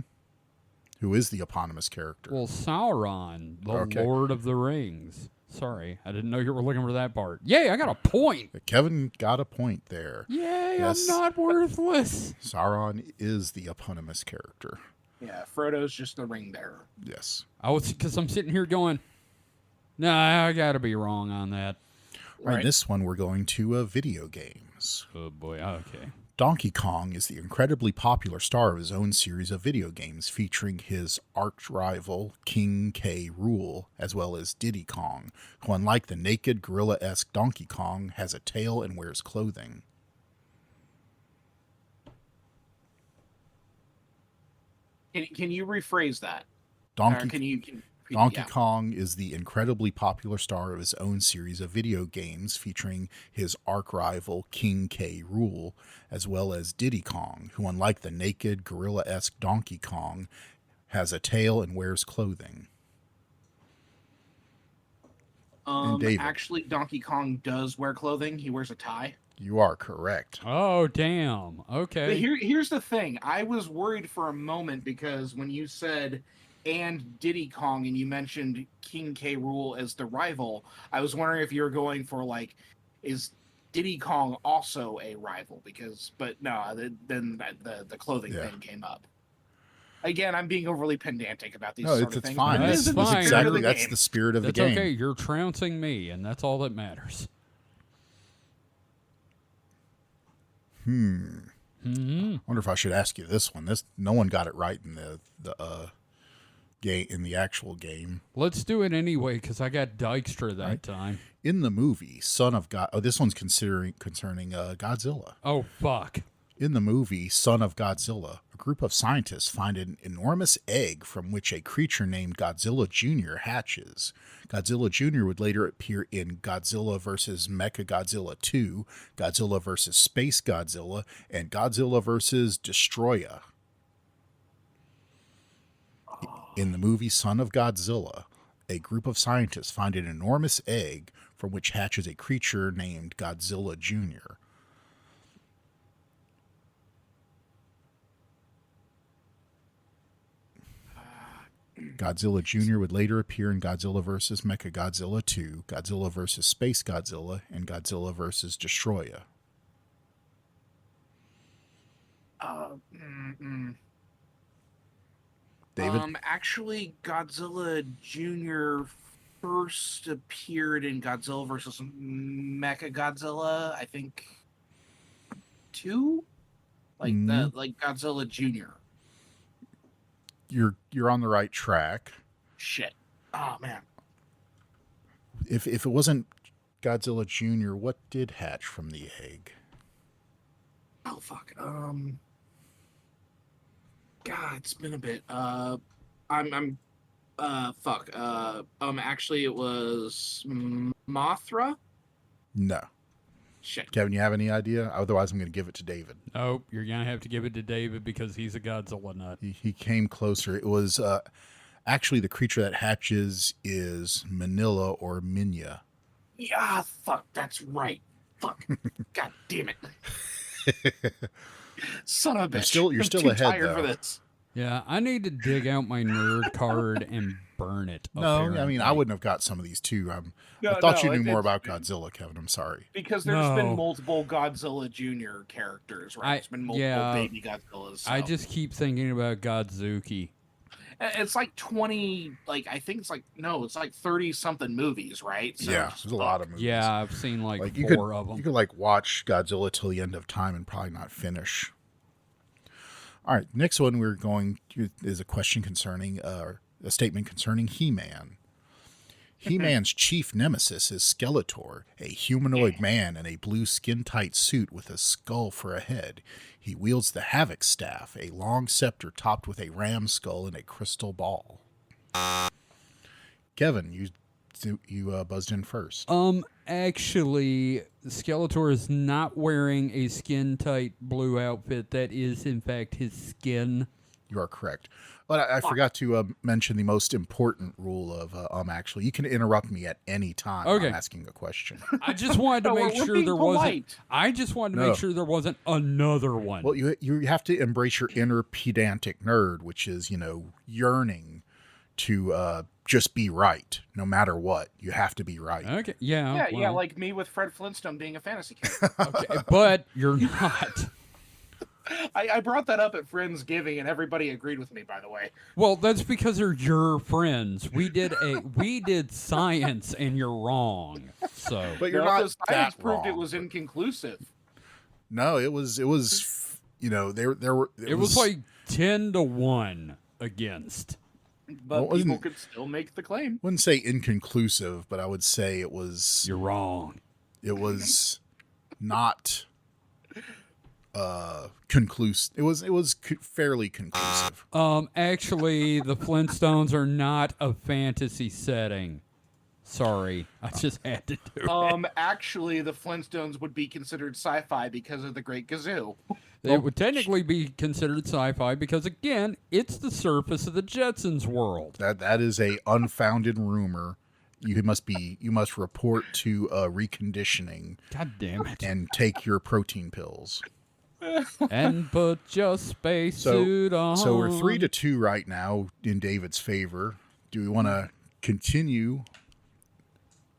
Who is the eponymous character? Well, Sauron, the Lord of the Rings. Sorry, I didn't know you were looking for that part. Yay, I got a point. Kevin got a point there. Yay, Yes. I'm not worthless. Sauron is the eponymous character. Yeah, Frodo's just the ring bearer. Yes. Because I'm sitting here going, nah, I got to be wrong on that. All right, this one we're going to video games. Oh, boy, okay. Donkey Kong is the incredibly popular star of his own series of video games featuring his arch-rival King K. Rool, as well as Diddy Kong, who, unlike the naked gorilla-esque Donkey Kong, has a tail and wears clothing. Can you rephrase that? Donkey Yeah. Kong is the incredibly popular star of his own series of video games featuring his arch-rival King K. Rool, as well as Diddy Kong, who, unlike the naked gorilla-esque Donkey Kong, has a tail and wears clothing. David. Actually, Donkey Kong does wear clothing. He wears a tie. You are correct. Oh, damn. Okay. But here's the thing. I was worried for a moment because when you said and Diddy Kong and you mentioned King K. Rool as the rival, I was wondering if you were going for like, is Diddy Kong also a rival? But no, then the clothing thing came up. Again, I'm being overly pedantic about these sort of things. It's fine. That's fine. Exactly. That's the spirit of the game. That's okay. You're trouncing me, and that's all that matters. I wonder if I should ask you this one. No one got it right in the game, in the actual game. Let's do it anyway, because I got Dykstra that time. In the movie Son of God, this one's concerning Godzilla. Oh, fuck. In the movie Son of Godzilla, a group of scientists find an enormous egg from which a creature named Godzilla Jr. hatches. Godzilla Jr. would later appear in Godzilla vs. Mechagodzilla 2, Godzilla vs. Space Godzilla, and Godzilla vs. Destroya. In the movie Son of Godzilla, a group of scientists find an enormous egg from which hatches a creature named Godzilla Jr. Godzilla Jr. would later appear in Godzilla vs. Mechagodzilla 2, Godzilla vs. Space Godzilla, and Godzilla vs. Destroya. David? Actually, Godzilla Jr. first appeared in Godzilla vs. Mechagodzilla, I think 2? Like Godzilla Jr. You're on the right track. Shit. Oh man. If it wasn't Godzilla Jr., what did hatch from the egg? Oh fuck. God, it's been a bit. Actually, it was Mothra. No. Shit. Kevin, you have any idea? Otherwise, I'm going to give it to David. Oh, you're going to have to give it to David because he's a Godzilla nut. He came closer. It was actually the creature that hatches is Manila or Minya. Yeah, fuck, that's right. Fuck. God damn it. Son of a bitch. You're still too ahead, tired though. for this. Yeah, I need to dig out my nerd card and burn it. No, apparently. I mean, I wouldn't have got some of these too. I thought you knew more about Godzilla, Kevin. I'm sorry. Because there's been multiple Godzilla Jr. characters, right? There's been multiple baby Godzillas. So. I just keep thinking about Godzuki. It's like 20, it's like 30-something movies, right? So yeah, there's a lot of movies. Yeah, I've seen like you four of them. You could watch Godzilla till the end of time and probably not finish. All right, next one we're going to is a question concerning, a statement concerning He-Man. He-Man's chief nemesis is Skeletor, a humanoid man in a blue skin-tight suit with a skull for a head. He wields the Havoc Staff, a long scepter topped with a ram skull and a crystal ball. Kevin, you buzzed in first. Actually, Skeletor is not wearing a skin-tight blue outfit. That is, in fact, his skin. You are correct. But I forgot to mention the most important rule of actually. You can interrupt me at any time when I'm asking a question. I just wanted to make sure there wasn't. I just wanted to make sure there wasn't another one. Well, you have to embrace your inner pedantic nerd, which is, yearning to just be right, no matter what. You have to be right. Okay, yeah. Yeah, like me with Fred Flintstone being a fantasy character. Okay, but you're not. I brought that up at Friendsgiving, and everybody agreed with me, by the way. Well, that's because they're your friends. We did science, and you're wrong. So, but you're not. Science proved wrong. it was inconclusive. No, it was there were It was like 10-1 against. But Well, people could still make the claim. Wouldn't say inconclusive, but I would say it was You're wrong. it was not conclusive. It was fairly conclusive. Actually, the Flintstones are not a fantasy setting. Sorry, I just had to do it. Actually, the Flintstones would be considered sci-fi because of the Great Gazoo. It would technically be considered sci-fi because, again, it's the surface of the Jetsons world. That is a unfounded rumor. You must report to reconditioning. God damn it. And take your protein pills. And put your spacesuit on. So we're 3-2 right now in David's favor. Do we want to continue,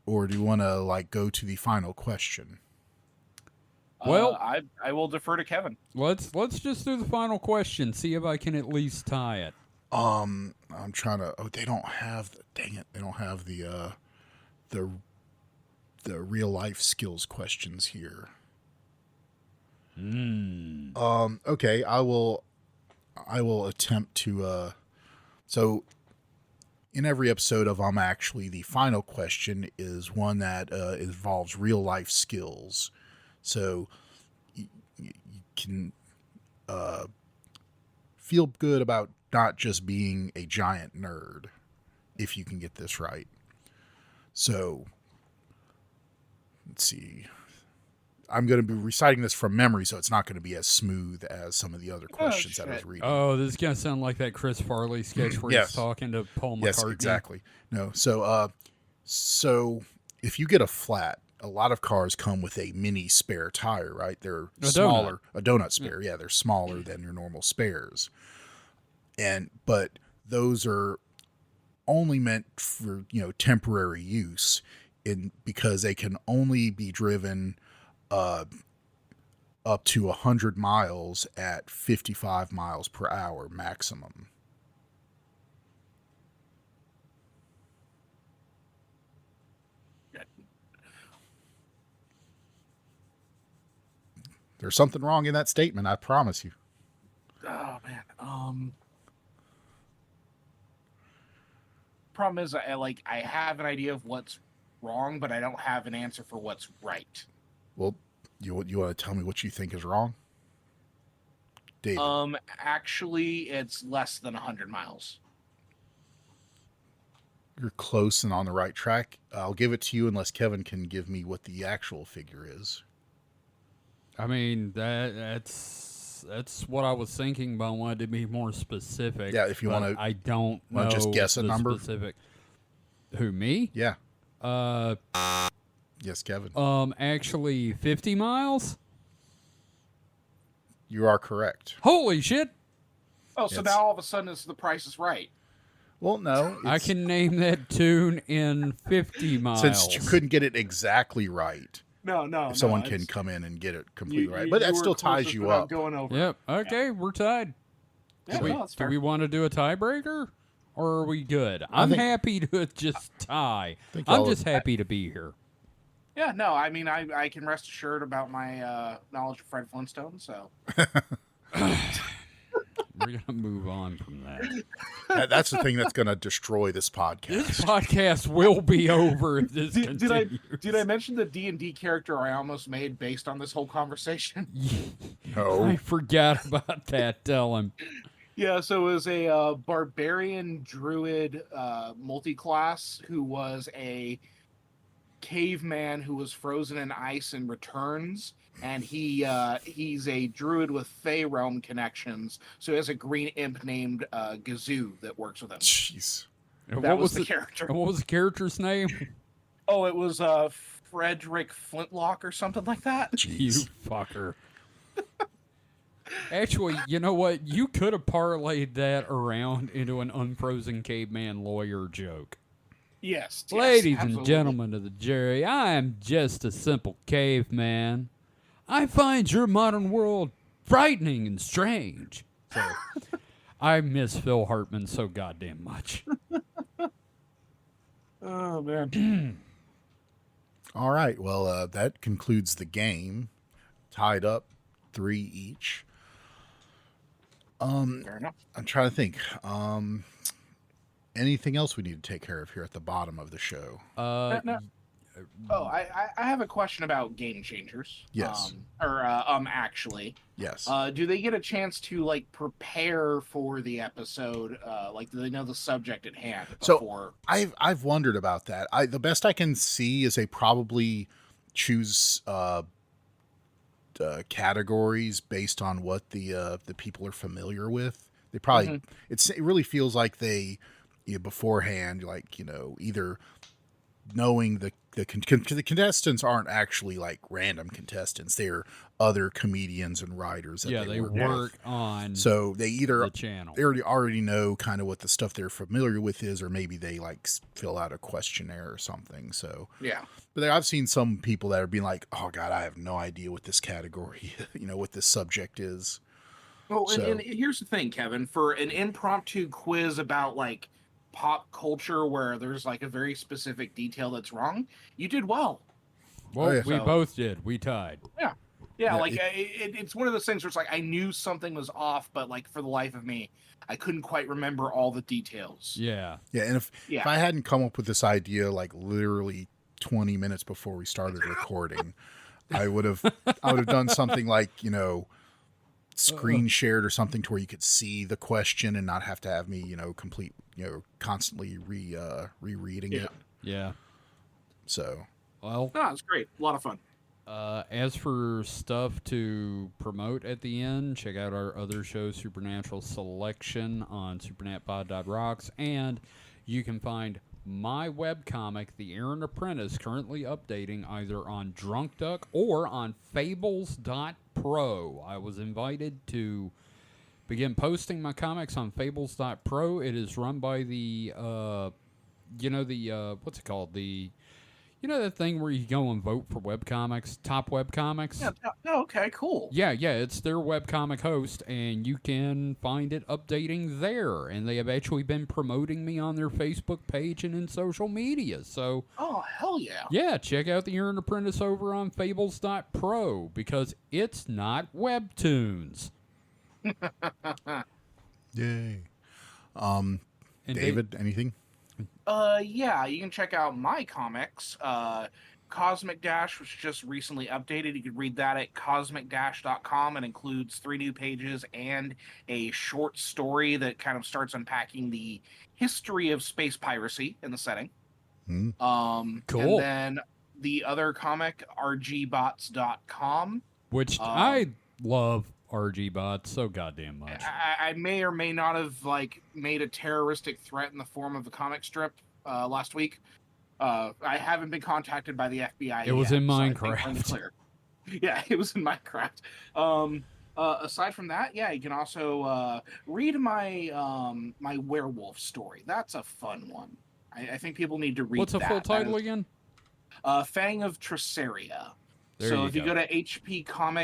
or do we want to go to the final question? Well, I will defer to Kevin. Let's just do the final question. See if I can at least tie it. I'm trying to. Oh, they don't have. Dang it! They don't have the real life skills questions here. Okay, I will attempt to. So, in every episode of Actually, the final question is one that involves real life skills. So you can feel good about not just being a giant nerd if you can get this right. So let's see. I'm going to be reciting this from memory, so it's not going to be as smooth as some of the other questions that I was reading. Oh, this is going to sound like that Chris Farley sketch where he's talking to Paul McCartney. Yes, exactly. No, so if you get a flat, a lot of cars come with a mini spare tire, right? They're smaller, a donut spare. Yeah, they're smaller than your normal spares. But those are only meant for, temporary use because they can only be driven up to 100 miles at 55 miles per hour maximum. There's something wrong in that statement, I promise you. Oh man. Problem is, I have an idea of what's wrong, but I don't have an answer for what's right. Well, you want to tell me what you think is wrong, David? Actually, it's less than 100 miles. You're close and on the right track. I'll give it to you unless Kevin can give me what the actual figure is. I mean, that's what I was thinking, but I wanted to be more specific. Yeah, if you want to, I don't know. Just guess a number. Specific. Who, me? Yeah. Yes, Kevin. Actually, 50 miles. You are correct. Holy shit! Oh, so now all of a sudden it's The Price is Right. Well, no. I can name that tune in 50 miles. Since you couldn't get it exactly right. No. If someone can come in and get it completely right. But that still ties you up. Going over. Yep. Okay, we're tied. Yeah, do we want to do a tiebreaker? Or are we good? I'm happy to just tie. I'm just happy to be here. Yeah, no, I mean, I can rest assured about my knowledge of Fred Flintstone, so. We're going to move on from that. That's the thing that's going to destroy this podcast. This podcast will be over if this continues. Did I mention the D&D character I almost made based on this whole conversation? No. I forgot about that. Tell him. Yeah, so it was a barbarian druid multi-class who was a caveman who was frozen in ice and returns, and he's a druid with Fey realm connections, so he has a green imp named Gazoo that works with him. Jeez. That was the character. What was the character's name? Oh, it was Frederick Flintlock or something like that. Jeez. You fucker. Actually, you know what? You could have parlayed that around into an unfrozen caveman lawyer joke. Yes. Ladies absolutely. and gentlemen of the jury, I am just a simple caveman. I find your modern world frightening and strange. So, I miss Phil Hartman so goddamn much. Oh, man. All right. Well, that concludes the game. Tied up 3 each. Fair enough. I'm trying to think. Anything else we need to take care of here at the bottom of the show? No. Oh, I have a question about Game Changers. Yes. Actually, Yes. do they get a chance to like prepare for the episode? Like, do they know the subject at hand before? So I've wondered about that. The best I can see is they probably choose categories based on what the people are familiar with. They probably it really feels like they beforehand, like, either knowing the contestants aren't actually like random contestants. They're other comedians and writers that they work work with. on So they either the channel. they already know kind of what the stuff they're familiar with is, or maybe they like fill out a questionnaire or something. So Yeah. but I've seen some people that are being like, oh God, I have no idea what this category, what this subject is. Well, So- and here's the thing, Kevin, for an impromptu quiz about like pop culture where there's like a very specific detail that's wrong, you did well. Well, Oh, yeah. we So- both did. We tied. Yeah, Yeah, like it's one of those things where it's like I knew something was off, but like for the life of me, I couldn't quite remember all the details. Yeah. Yeah, and if I hadn't come up with this idea like literally 20 minutes before we started recording, I would have done something like, screen shared or something to where you could see the question and not have to have me, constantly rereading it. Yeah. So, Well, No, it's great, a lot of fun. as for stuff to promote at the end, check out our other show, Supernatural Selection, on supernatpod.rocks, and you can find my webcomic, The Aaron Apprentice, currently updating either on Drunk Duck or on fables.pro. I was invited to begin posting my comics on fables.pro. It is run by the, what's it called? That thing where you go and vote for webcomics, top webcomics? Yeah. Oh, okay, cool. Yeah, it's their webcomic host, and you can find it updating there. And they have actually been promoting me on their Facebook page and in social media. So, Oh, hell yeah. yeah, check out the Aaron Apprentice over on fables.pro because it's not webtoons. yay. And David, anything? Yeah, you can check out my comics. Cosmic Dash was just recently updated. You can read that at cosmicdash.com. It includes 3 new pages and a short story that kind of starts unpacking the history of space piracy in the setting. Cool. And then the other comic, rgbots.com. which I love RGBots so goddamn much. I may or may not have like made a terroristic threat in the form of a comic strip last week. I haven't been contacted by the FBI. It was yet, in so I think Minecraft. we're in the clear. Yeah, it was in Minecraft. Aside from that, yeah, you can also read my my werewolf story. That's a fun one. I think people need to read. What's the that. full That title is, again? Fang of Traceria. There So you if you go to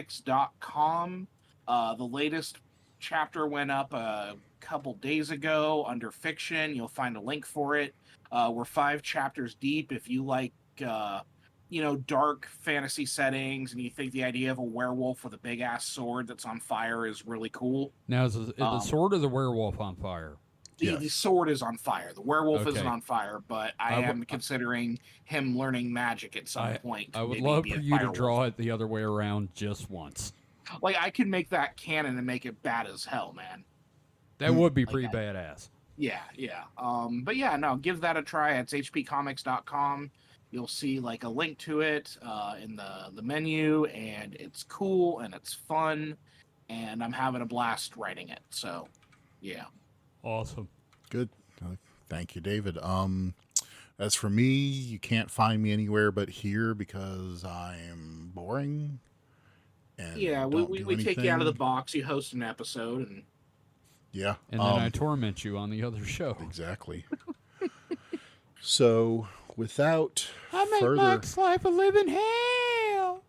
hpcomics.com, the latest chapter went up a couple days ago under fiction. You'll find a link for it. We're 5 chapters deep. If you like, dark fantasy settings and you think the idea of a werewolf with a big ass sword that's on fire is really cool. Now, is the sword or the werewolf on fire? The sword is on fire. The werewolf Okay. isn't on fire, but I am considering him learning magic at some point. I would Maybe love be a for you to firewolf. draw it the other way around just once. Like, I could make that canon and make it bad as hell, man. That would be Like pretty that. badass. Yeah. But yeah, no, give that a try. It's hpcomics.com. You'll see like a link to it in the menu, and it's cool and it's fun, and I'm having a blast writing it. So, yeah. Awesome. Good. Thank you, David. As for me, you can't find me anywhere but here because I'm boring. And Yeah, don't we do take you out of the anything. box. You host an episode, and Yeah. And then I torment you on the other show. Exactly. So, without I make further, Mike's life a living hell.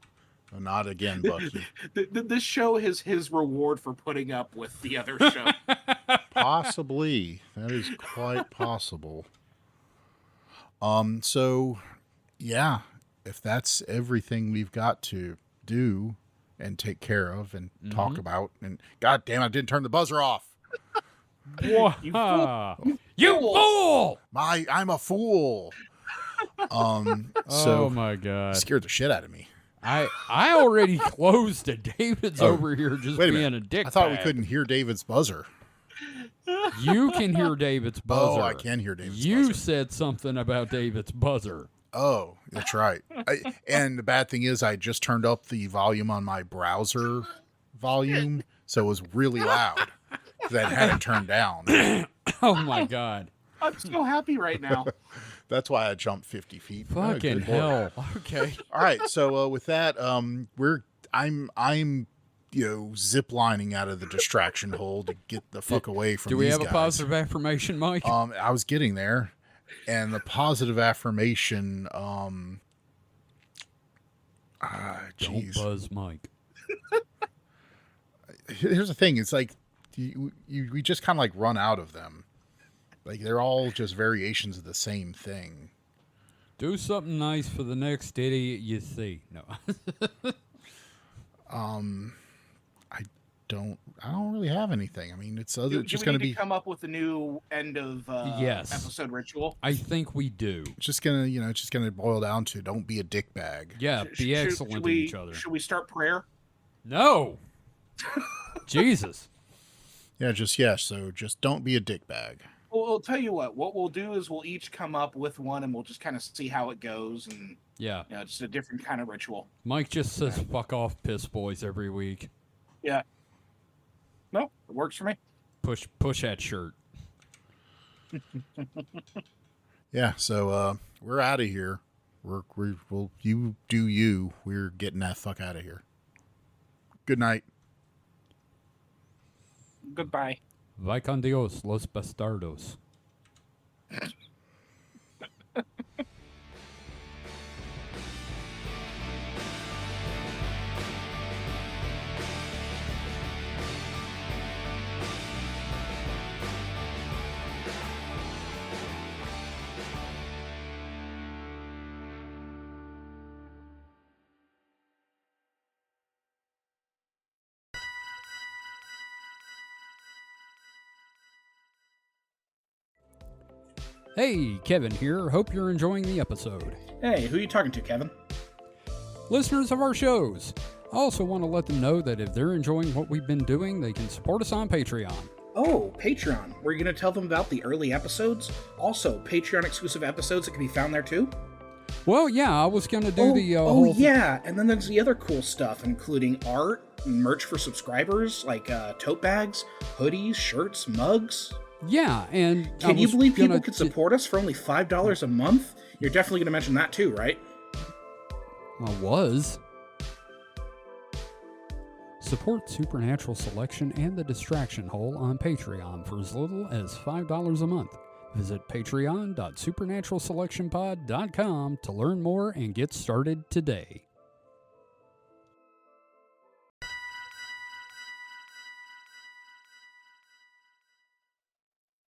Oh, not again, Bucky. this show is his reward for putting up with the other show. Possibly. That is quite possible. So yeah, if that's everything we've got to do, and take care of and talk about. And God damn, I didn't turn the buzzer off. You fool! I'm a fool. So Oh my God. scared the shit out of me. I already closed it. David's over here just Wait a being minute. a dick. I thought we bag. couldn't hear David's buzzer. You can hear David's buzzer. Oh, I can hear David's You buzzer. said something about David's buzzer. Oh, that's right. And the bad thing is I just turned up the volume on my browser volume, so it was really loud. That had it turned down. Oh my God. I'm so happy right now. That's why I jumped 50 feet. Fucking good Lord. hell. Okay. All right, so with that, I'm zip lining out of the distraction hole to get the fuck away from. Do we these have a guys. positive affirmation, Mike? I was getting there, and the positive affirmation. Don't Jeez. buzz, Mike. Here's the thing: it's like we just kind of like run out of them. Like they're all just variations of the same thing. Do something nice for the next idiot you see. No. I don't really have anything. I mean, it's Do just we going need to be come up with a new end of Yes. episode ritual? I think we do. just gonna it's just gonna boil down to don't be a dick bag. Yeah, be excellent to each other. Should we start prayer? No. Jesus. Yeah. So just don't be a dick bag. Well, I'll tell you what. What we'll do is we'll each come up with one, and we'll just kind of see how it goes, and Yeah. just a different kind of ritual. Mike just says fuck off, piss boys every week. Yeah. No, it works for me. Push that shirt. Yeah. So we're out of here. We'll you do you. We're getting that fuck out of here. Good night. Goodbye. Vai con Dios, los bastardos. Hey, Kevin here. Hope you're enjoying the episode. Hey, who are you talking to, Kevin? Listeners of our shows, I also want to let them know that if they're enjoying what we've been doing, they can support us on Patreon. Oh, Patreon. Were you going to tell them about the early episodes? Also, Patreon exclusive episodes that can be found there too? Well, yeah, I was going to do the Oh, yeah. And then there's the other cool stuff, including art, merch for subscribers, like tote bags, hoodies, shirts, mugs. Yeah, and Can you believe people could support us for only $5 a month? You're definitely going to mention that too, right? I was. Support Supernatural Selection and The Distraction Hole on Patreon for as little as $5 a month. Visit patreon.supernaturalselectionpod.com to learn more and get started today.